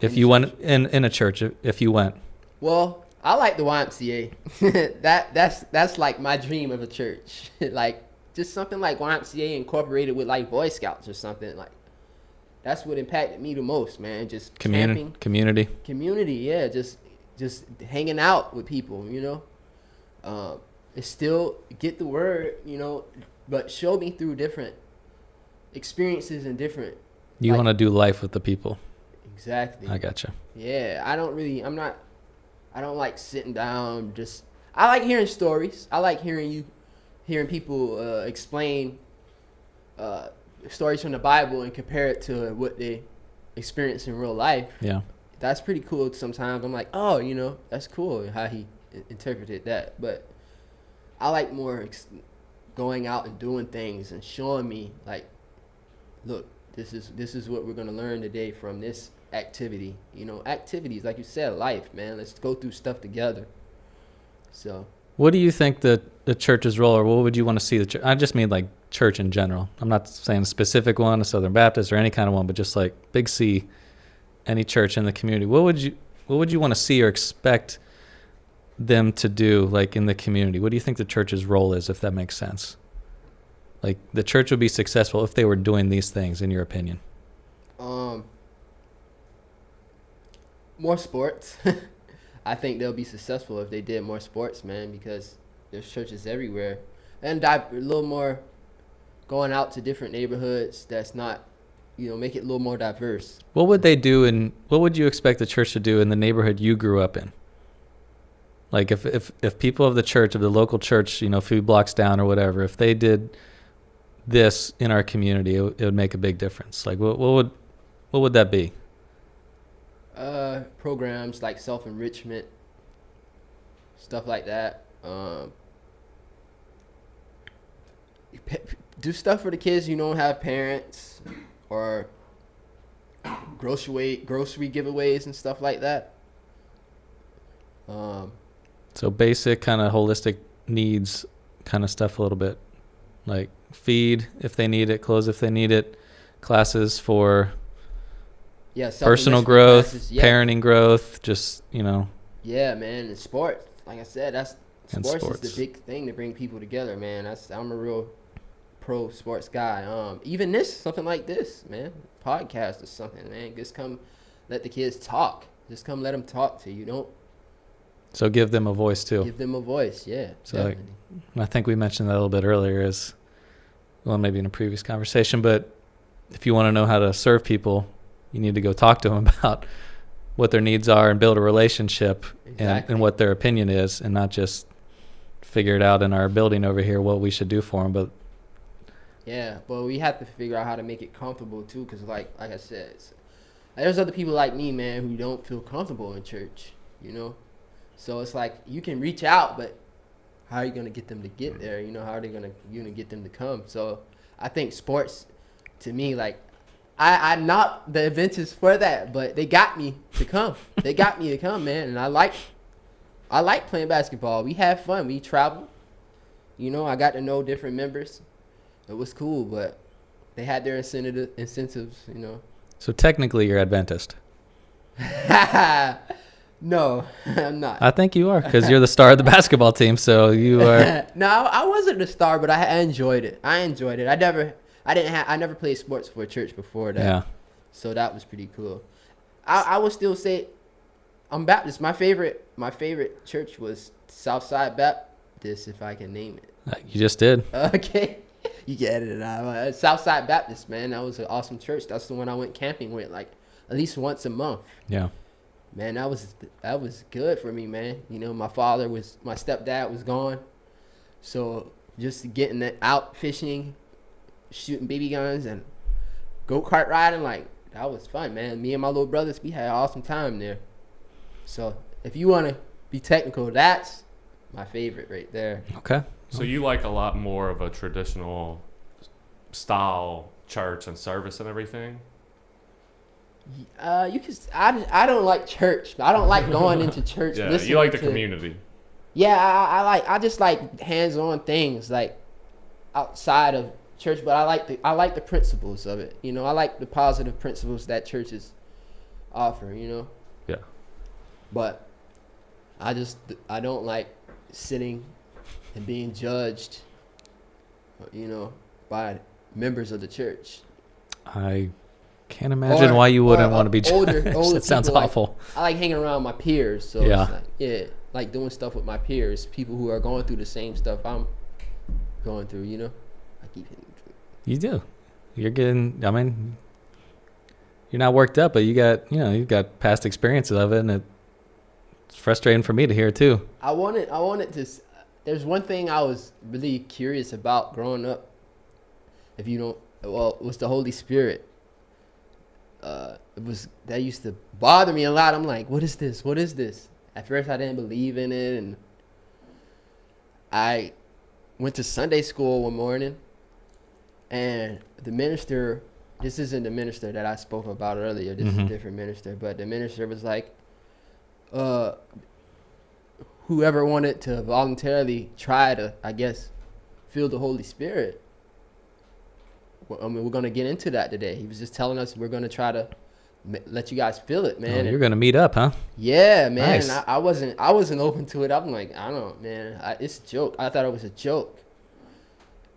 if you went in a church? If you went, well, I like the YMCA. that's like my dream of a church. Like just something like YMCA incorporated with like Boy Scouts or something. Like that's what impacted me the most, man. Just community. Yeah, just hanging out with people, you know. It's still get the word, you know, but show me through different experiences and different. You want to do life with the people. Exactly. I gotcha. Yeah, I don't like sitting down. I like hearing stories. I like hearing people explain stories from the Bible and compare it to what they experience in real life. Yeah. That's pretty cool. Sometimes I'm like, oh, you know, that's cool how he interpreted that. But I like more going out and doing things and showing me like, look, this is what we're gonna learn today from this activity. You know, activities like you said, life, man. Let's go through stuff together. So. What do you think the church's role, or what would you want to see the church? I just mean like church in general. I'm not saying a specific one, a Southern Baptist or any kind of one, but just like Big C, any church in the community. What would you want to see or expect them to do, like in the community? What do you think the church's role is, if that makes sense? Like the church would be successful if they were doing these things, in your opinion. More sports. I think they'll be successful if they did more sports, man, because there's churches everywhere. And a little more going out to different neighborhoods that's not, you know, make it a little more diverse. What would they do, and what would you expect the church to do in the neighborhood you grew up in? Like if people of the church, of the local church, you know, a few blocks down or whatever, if they did this in our community, it would make a big difference. Like what would that be? Programs like self-enrichment, stuff like that. Do stuff for the kids who don't have parents, or grocery giveaways and stuff like that. So basic kind of holistic needs kind of stuff a little bit, like feed if they need it, clothes if they need it, classes for personal growth, classes, parenting growth, just, you know. Yeah, man, and sports. Like I said, sports is the big thing to bring people together, man. I'm a real pro sports guy. Even something like this, man, podcast or something, man. Just come let the kids talk. Just come let them talk to you. Don't So give them a voice too. give them a voice. Yeah, So, definitely. I think we mentioned that a little bit earlier as well, maybe in a previous conversation, but if you want to know how to serve people, you need to go talk to them about what their needs are and build a relationship Exactly. and what their opinion is, and not just figure it out in our building over here what we should do for them. But Yeah, but we have to figure out how to make it comfortable too, because like I said, there's other people like me, man, who don't feel comfortable in church, you know. So it's like you can reach out, but how are you gonna get them to get there? You know, how are they gonna get them to come? So I think sports, to me, like I'm not the Adventists for that, but they got me to come. They got me to come, man, and I like playing basketball. We have fun. We travel. You know, I got to know different members. It was cool, but they had their incentives, you know. so technically you're Adventist. No, I'm not. I think you are, because you're the star of the basketball team. So you are. No, I wasn't the star, but I enjoyed it. I never played sports for church before that. Yeah. So that was pretty cool. I would still say I'm Baptist. My favorite church was Southside Baptist, if I can name it. You just did. Okay. You can edit it out. Southside Baptist, man. That was an awesome church. That's the one I went camping with, like at least once a month. Yeah. Man, that was good for me, man. You know, my stepdad was gone. So just getting that out fishing, shooting BB guns and go-kart riding, like that was fun, man. Me and my little brothers, we had an awesome time there. So if you want to be technical, that's my favorite right there. Okay. So you like a lot more of a traditional style church and service and everything? You can. I don't like church. I don't like going into church. Yeah, listening you like the to- community. Yeah, I just like hands-on things like outside of church, but I like the principles of it. You know, I like the positive principles that churches offer. You know. Yeah. But I don't like sitting and being judged, you know, by members of the church. I can't imagine why you wouldn't want to be judged. Older That sounds people, like, awful. I like hanging around my peers. So Yeah. it's like doing stuff with my peers, people who are going through the same stuff I'm going through, you know. I keep hitting the tree. You do. You're not worked up, but you've got past experiences of it, and it's frustrating for me to hear too. I wanted to. There's one thing I was really curious about growing up. If you don't, well, it was the Holy Spirit. That used to bother me a lot. I'm like, what is this? What is this? At first, I didn't believe in it, and I went to Sunday school one morning, and the minister. This isn't the minister that I spoke about earlier. This is a different minister, but the minister was like, whoever wanted to voluntarily try to, I guess, feel the Holy Spirit. I mean, we're going to get into that today. He was just telling us we're going to try to let you guys feel it, man. Oh, you're going to meet up, huh? Yeah, man. Nice. And I wasn't open to it. I'm like, I don't, man. It's a joke. I thought it was a joke.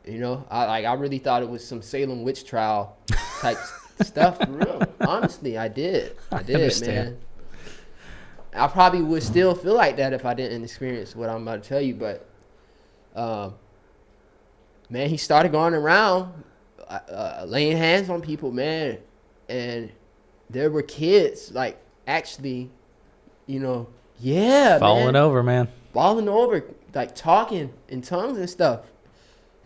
You know, I really thought it was some Salem witch trial type stuff. For real. Honestly, I did. I did, understand. man. I probably would still feel like that if I didn't experience what I'm about to tell you. But, man, he started going around laying hands on people, man. And there were kids, like, actually, you know, Falling over, man. falling over, like talking in tongues and stuff.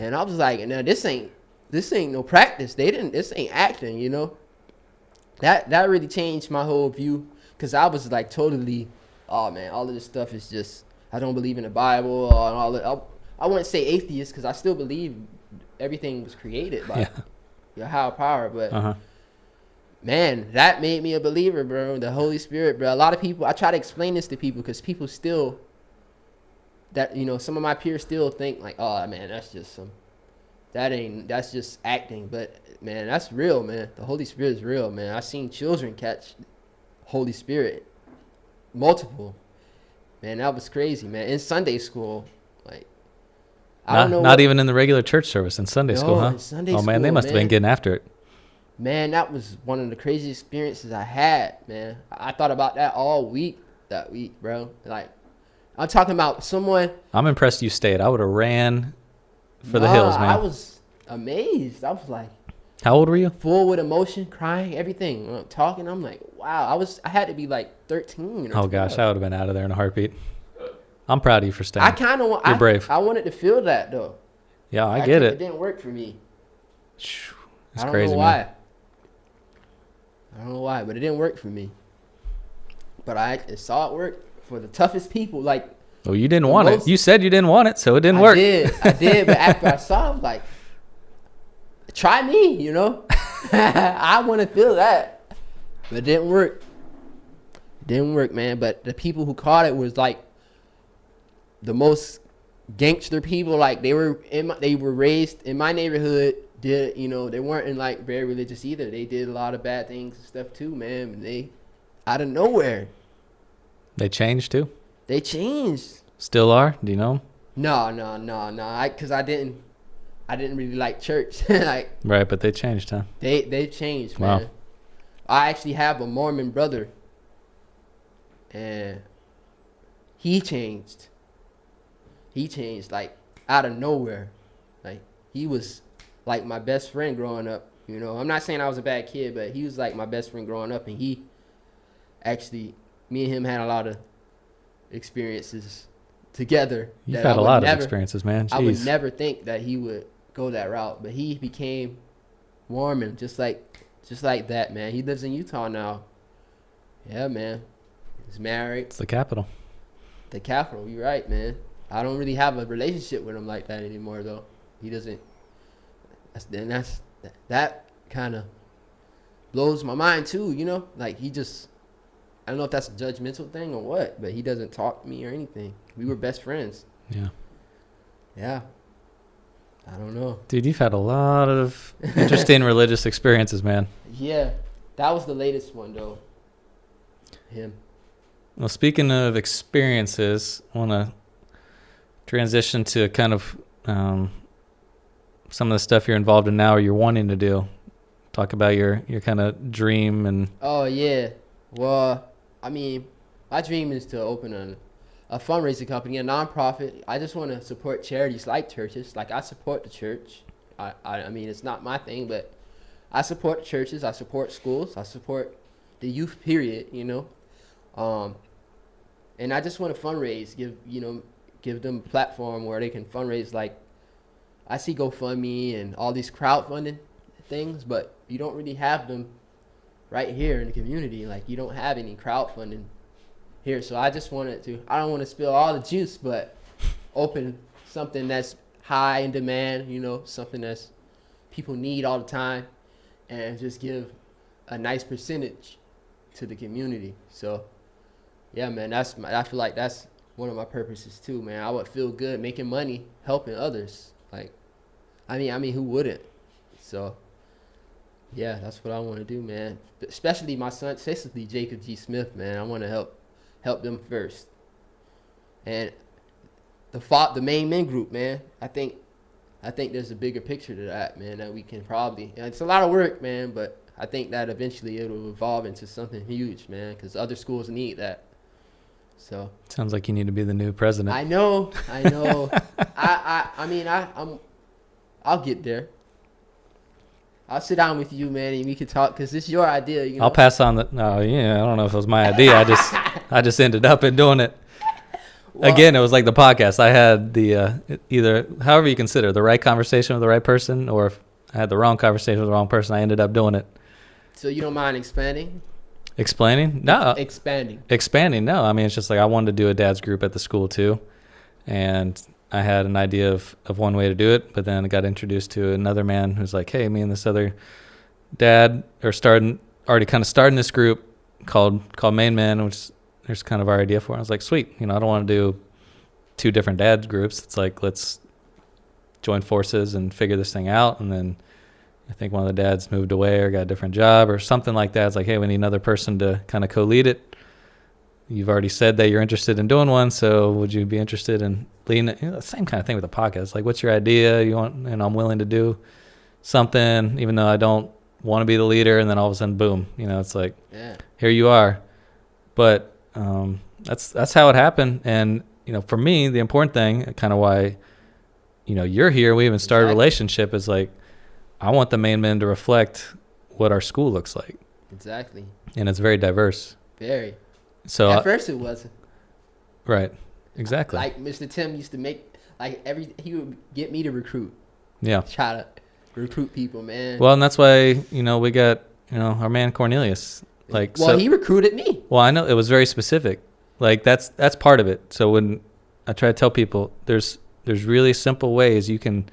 And I was like, no, this ain't no practice. This ain't acting, you know. That really changed my whole view, because I was like totally, oh man, all of this stuff is just, I don't believe in the Bible and all that. I wouldn't say atheist, because I still believe everything was created by your higher power, but man, that made me a believer, bro. The Holy Spirit, bro. A lot of people, I try to explain this to people, because people still, that, you know, some of my peers still think like, oh man, that's just acting. But man, that's real, man. The Holy Spirit is real, man. I've seen children catch Holy Spirit, multiple. Man, that was crazy, man. In Sunday school, like, I don't know. Not even in the regular church service, in Sunday school, huh? In Sunday oh man, they school, must have been getting after it. Man, that was one of the craziest experiences I had, man. I thought about that all week, that week, bro. Like, I'm talking about someone. I'm impressed you stayed. I would have ran for the hills, man. I was amazed. I was like, how old were you? full with emotion, crying, everything. When I'm talking, I'm like, wow. I had to be like 13 or Oh, gosh, 12. I would have been out of there in a heartbeat. I'm proud of you for staying. I kind of want. You're brave. I wanted to feel that though. Yeah, I get It it. didn't work for me. It's I don't crazy, know why. man. I don't know why, but it didn't work for me. But I saw it work for the toughest people. Like, Well, you didn't want it. You said you didn't want it, so it didn't work. I did, but after I saw it, I was like, try me, you know? I want to feel that. But it didn't work. It didn't work, man. But the people who caught it was like the most gangster people. Like, they were raised in my neighborhood. They weren't in like very religious either. They did a lot of bad things and stuff too, man. And they, out of nowhere, They changed too? they changed. Still are? Do you know? No. Because I didn't really like church. Like, Right, but they changed, huh? they changed, Wow. man. I actually have a Mormon brother, and he changed. He changed like out of nowhere. Like, he was like my best friend growing up. You know, I'm not saying I was a bad kid, but he was like my best friend growing up, and he actually, me and him had a lot of experiences together. You've that had I a would lot of never- experiences, man. I would Jeez. never think that he would go that route, but he became Mormon just like that, man. He lives in Utah now. Yeah, man. He's married. It's the capital. The capital. You're right, man. I don't really have a relationship with him like that anymore, though. He doesn't. That kind of blows my mind too. You know, like he just. I don't know if that's a judgmental thing or what, but he doesn't talk to me or anything. We were best friends. Yeah. Yeah. I don't know. Dude, you've had a lot of interesting religious experiences, man. Yeah, that was the latest one though. Him. Well, speaking of experiences, I want to transition to kind of some of the stuff you're involved in now or you're wanting to do. Talk about your kind of dream and... Oh, yeah. Well, I mean, my dream is to open a fundraising company, a nonprofit. I just want to support charities like churches. Like, I support the church. I mean, it's not my thing, but I support churches. I support schools. I support the youth, period, you know. And I just want to fundraise, give them a platform where they can fundraise. Like, I see GoFundMe and all these crowdfunding things, but you don't really have them right here in the community. Like, you don't have any crowdfunding here. So I just wanted to, I don't want to spill all the juice, but open something that's high in demand, you know, something that's people need all the time, and just give a nice percentage to the community. So yeah, man, I feel like that's one of my purposes too, man. I would feel good making money, helping others. Like, I mean, who wouldn't? So yeah, that's what I want to do, man. Especially my son, especially Jacob G. Smith, man. I want to help them first. And the main men group, man. I think there's a bigger picture to that, man, that we can probably, and it's a lot of work, man, but I think that eventually it'll evolve into something huge, man, because other schools need that. So Sounds like you need to be the new president. I know. I mean, I'll get there. I'll sit down with you, man, and we can talk, because it's your idea, you know. I'll pass on the... Oh, yeah, I don't know if it was my idea. I just ended up in doing it. Well, Again, it was like the podcast. I had the either, however you consider, the right conversation with the right person, or if I had the wrong conversation with the wrong person, I ended up doing it. so you don't mind expanding? Explaining? No. Expanding. No. I mean, it's just like I wanted to do a dad's group at the school too. And I had an idea of one way to do it, but then I got introduced to another man who's like, hey, me and this other dad are already kind of starting this group called Main Men, which there's kind of our idea for it. I was like, sweet. You know, I don't want to do two different dads groups. It's like, let's join forces and figure this thing out. And then I think one of the dads moved away or got a different job or something like that. It's like, hey, we need another person to kind of co-lead it. You've already said that you're interested in doing one, so would you be interested in leading it? You know, the same kind of thing with the podcast. Like, what's your idea? You want, and I'm willing to do something, even though I don't want to be the leader, and then all of a sudden, boom, it's like, Yeah. here you are. But that's how it happened. And, for me, the important thing, kind of why, you're here, we even started a relationship, is like, I want the main men to reflect what our school looks like. Exactly. And it's very diverse. Very. So at first it wasn't. Right. Exactly. Like Mr. Tim used to make, he would get me to recruit. Yeah. Try to recruit people, man. Well, and that's why, we got, our man Cornelius. He recruited me. Well, I know it was very specific. Like that's part of it. So when I try to tell people, there's really simple ways you can,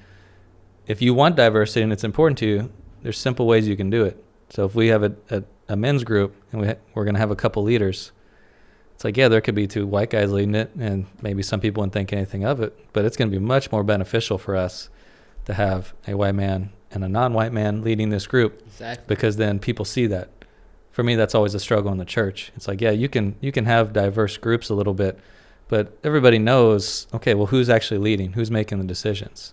if you want diversity and it's important to you, there's simple ways you can do it. So if we have a men's group and we're going to have a couple leaders, it's like, yeah, there could be 2 white guys leading it, and maybe some people wouldn't think anything of it, but it's going to be much more beneficial for us to have a white man and a non-white man leading this group. Exactly. Because then people see that. For me, that's always a struggle in the church. It's like, yeah, you can have diverse groups a little bit, but everybody knows, okay, well, who's actually leading? Who's making the decisions?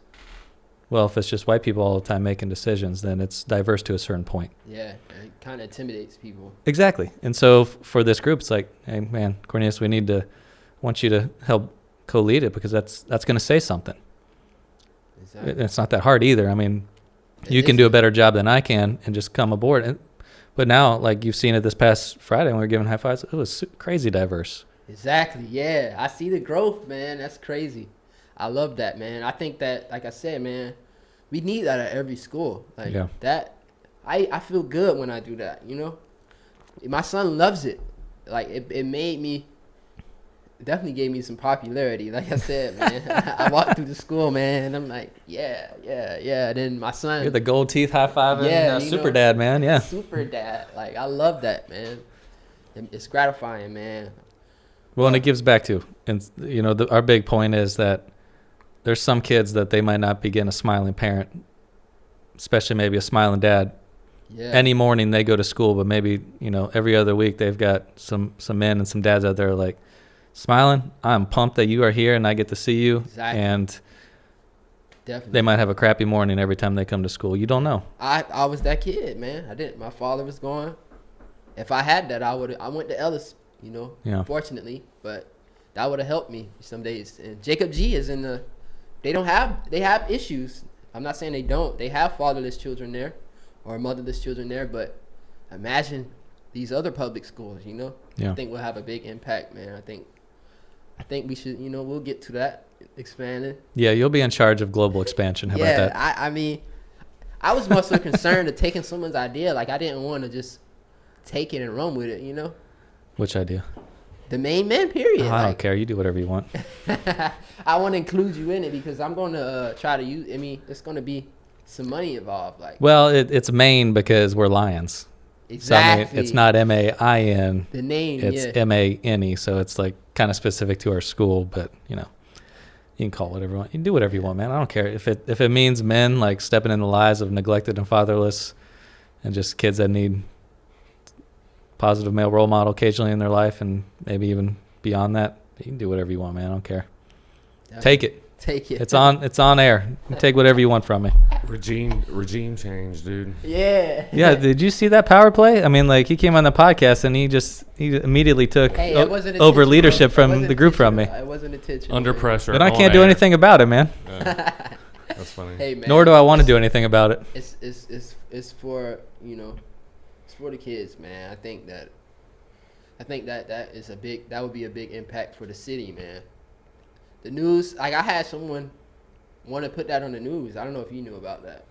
Well, if it's just white people all the time making decisions, then it's diverse to a certain point. Yeah, it kind of intimidates people. Exactly. And so for this group, it's like, hey, man, Cornelius, want you to help co-lead it, because that's going to say something. Exactly. It's not that hard either. I mean, you can do a better job than I can and just come aboard. But now, like you've seen it this past Friday when we were giving high fives, it was crazy diverse. Exactly. Yeah, I see the growth, man. That's crazy. I love that, man. I think that, like I said, man, we need that at every school. Like that, I feel good when I do that. My son loves it. Like it made me. Definitely gave me some popularity. Like I said, man, I walked through the school, man, and I'm like, yeah. Then my son. You're the gold teeth high fiving super dad, man. Yeah. Super dad. Like, I love that, man. It's gratifying, man. Well, and it gives back to, and our big point is that there's some kids that they might not be getting a smiling parent, especially maybe a smiling dad. Yeah. Any morning they go to school, but maybe, every other week they've got some men and some dads out there like, smiling, I'm pumped that you are here and I get to see you. Exactly. And definitely, they might have a crappy morning every time they come to school. You don't know. I was that kid, man. I didn't. My father was going. If I had that, I went to Ellis, fortunately, but that would have helped me some days. And Jacob G is in they have issues. I'm not saying they don't. They have fatherless children there or motherless children there, but imagine these other public schools, Yeah. I think we'll have a big impact, man. I think we should, we'll get to that, expanding. Yeah, you'll be in charge of global expansion. How about that? I mean, I was more so concerned of taking someone's idea. Like, I didn't want to just take it and run with it, Which idea? The main man, period. I don't care. You do whatever you want. I want to include you in it because I'm going to try to use, it's going to be some money involved. Like, well, it's Maine because we're Lions. Exactly. So, I mean, it's not MAIN. The name, it's MANE. So it's like kind of specific to our school, but you can call it whatever you want. You can do whatever you want, man. I don't care if it means men like stepping in the lives of neglected and fatherless, and just kids that need positive male role model occasionally in their life, and maybe even beyond that. You can do whatever you want, man. I don't care. Definitely. Take it. It's on air. You can take whatever you want from me. Regime change, dude. Yeah. Yeah. Did you see that power play? I mean, like he came on the podcast and he immedially took over leadership from the group from me. It wasn't intentional. Under pressure. And I can't do anything about it, man. Yeah. That's funny. Hey, man. Nor do I want to do anything about it. It's for it's for the kids, man. I think that would be a big impact for the city, man. The news, like I had someone want to put that on the news. I don't know if you knew about that.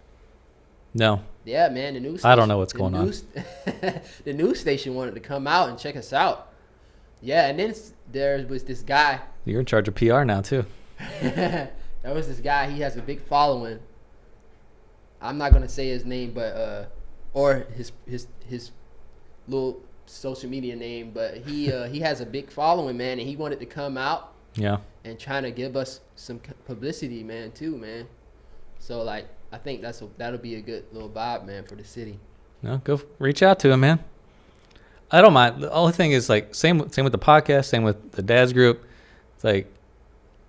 No. Yeah, man, the news station, I don't know what's going on. The news station wanted to come out and check us out. Yeah, and then there was this guy. You're in charge of PR now, too. There was this guy. He has a big following. I'm not going to say his name, but or his little social media name, but he has a big following, man, and he wanted to come out. Yeah. And trying to give us some publicity, man, too, man. So, like, I think that'll be a good little vibe, man, for the city. No, go reach out to him, man. I don't mind. The only thing is, like, same with the podcast, same with the dad's group. It's like,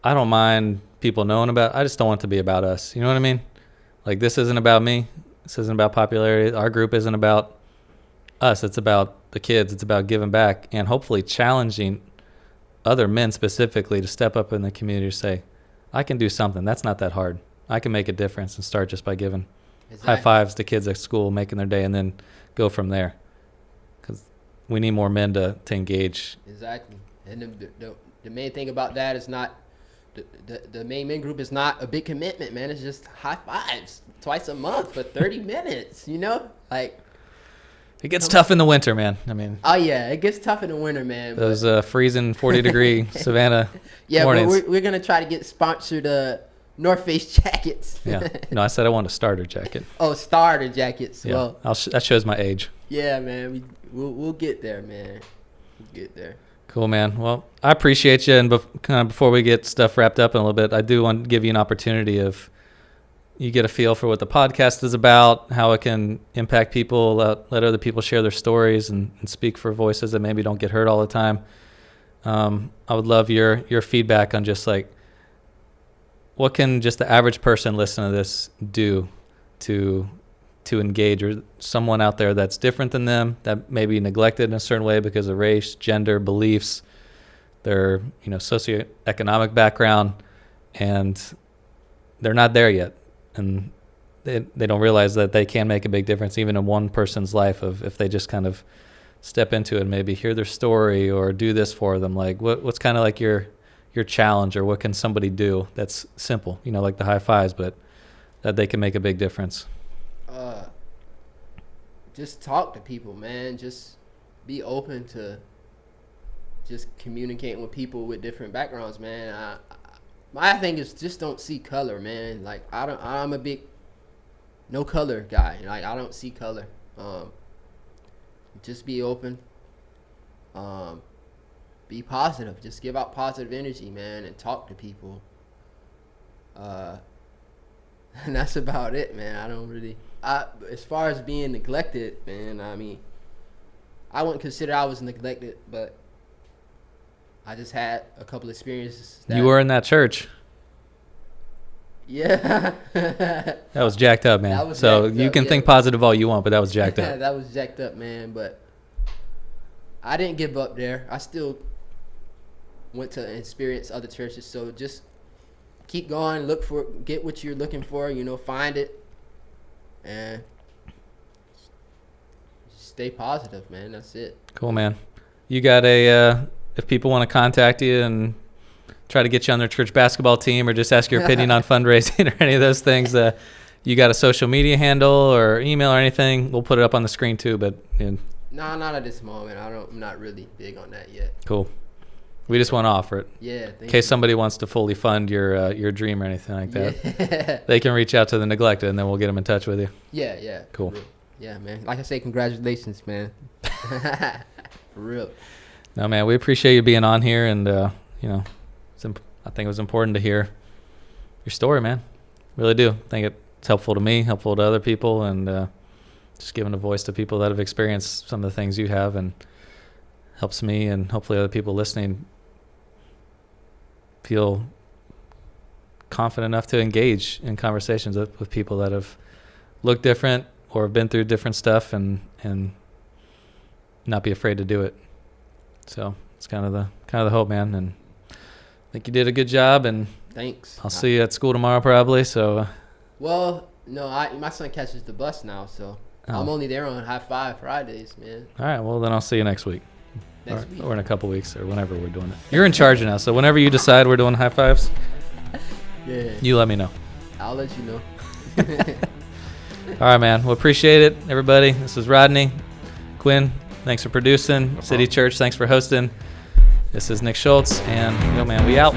I don't mind people knowing about. I just don't want it to be about us. You know what I mean? Like, this isn't about me. This isn't about popularity. Our group isn't about us. It's about the kids. It's about giving back and hopefully challenging other men specifically to step up in the community to say, I can do something. That's not that hard. I can make a difference and start just by giving high fives to kids at school, making their day, and then go from there. Because we need more men to engage. Exactly. And the main thing about that is not, the main men group is not a big commitment, man. It's just high fives twice a month for 30 minutes, you know? Like, it gets tough in the winter, man. I mean, oh yeah, it gets tough in the winter, man. Those freezing 40-degree Savannah mornings. But we're gonna try to get sponsored North Face jackets. Yeah. No, I said I want a starter jacket. Oh, starter jackets. Yeah. Well, that shows my age. Yeah, man. We'll get there, man. We'll get there. Cool, man. Well, I appreciate you. And kind of before we get stuff wrapped up in a little bit, I do want to give you an opportunity of you get a feel for what the podcast is about, how it can impact people, let other people share their stories and speak for voices that maybe don't get heard all the time. I would love your feedback on just like, what can just the average person listening to this do to engage, or someone out there that's different than them, that may be neglected in a certain way because of race, gender, beliefs, their socioeconomic background, and they're not there yet. And they don't realize that they can make a big difference even in one person's life if they just kind of step into it and maybe hear their story or do this for them. Like what's kind of like your challenge, or what can somebody do that's simple, like the high fives, but that they can make a big difference? Just talk to people, man. Just be open to just communicating with people with different backgrounds, man. My thing is just don't see color, man. Like I'm a big no color guy. Like I don't see color. Just be open. Be positive. Just give out positive energy, man, and talk to people. And that's about it, man. I don't really. As far as being neglected, man, I mean, I wouldn't consider I was neglected, but I just had a couple experiences. You were in that church. Yeah. That was jacked up, man. So you can think positive all you want, but that was jacked up. That was jacked up, man. But I didn't give up there. I still went to experience other churches. So just keep going, get what you're looking for, find it, and stay positive, man. That's it. Cool, man. You got if people want to contact you and try to get you on their church basketball team, or just ask your opinion on fundraising or any of those things, you got a social media handle or email or anything? We'll put it up on the screen too, but no, not at this moment. I'm not really big on that yet. Cool. We just want to offer it. Yeah. In case somebody wants to fully fund your dream or anything like that, they can reach out to the neglected, and then we'll get them in touch with you. Yeah. Cool. For real. Yeah, man. Like I say, congratulations, man. For real. No, man, we appreciate you being on here, and I think it was important to hear your story, man. Really do. I think it's helpful to me, helpful to other people, and just giving a voice to people that have experienced some of the things you have, and helps me and hopefully other people listening feel confident enough to engage in conversations with people that have looked different or have been through different stuff, and not be afraid to do it. So it's kind of the hope, man. And I think you did a good job, and thanks. I'll see you at school tomorrow probably. So well, no, my son catches the bus now, so I'm only there on High Five Fridays, man. All right, well then I'll see you next week. Next week. Or in a couple weeks, or whenever we're doing it. You're in charge now, so whenever you decide we're doing high fives, you let me know. I'll let you know. All right, man. Well, appreciate it, everybody. This is Rodney. Quinn, thanks for producing. City Church, thanks for hosting. This is Nick Schultz, and man, we out.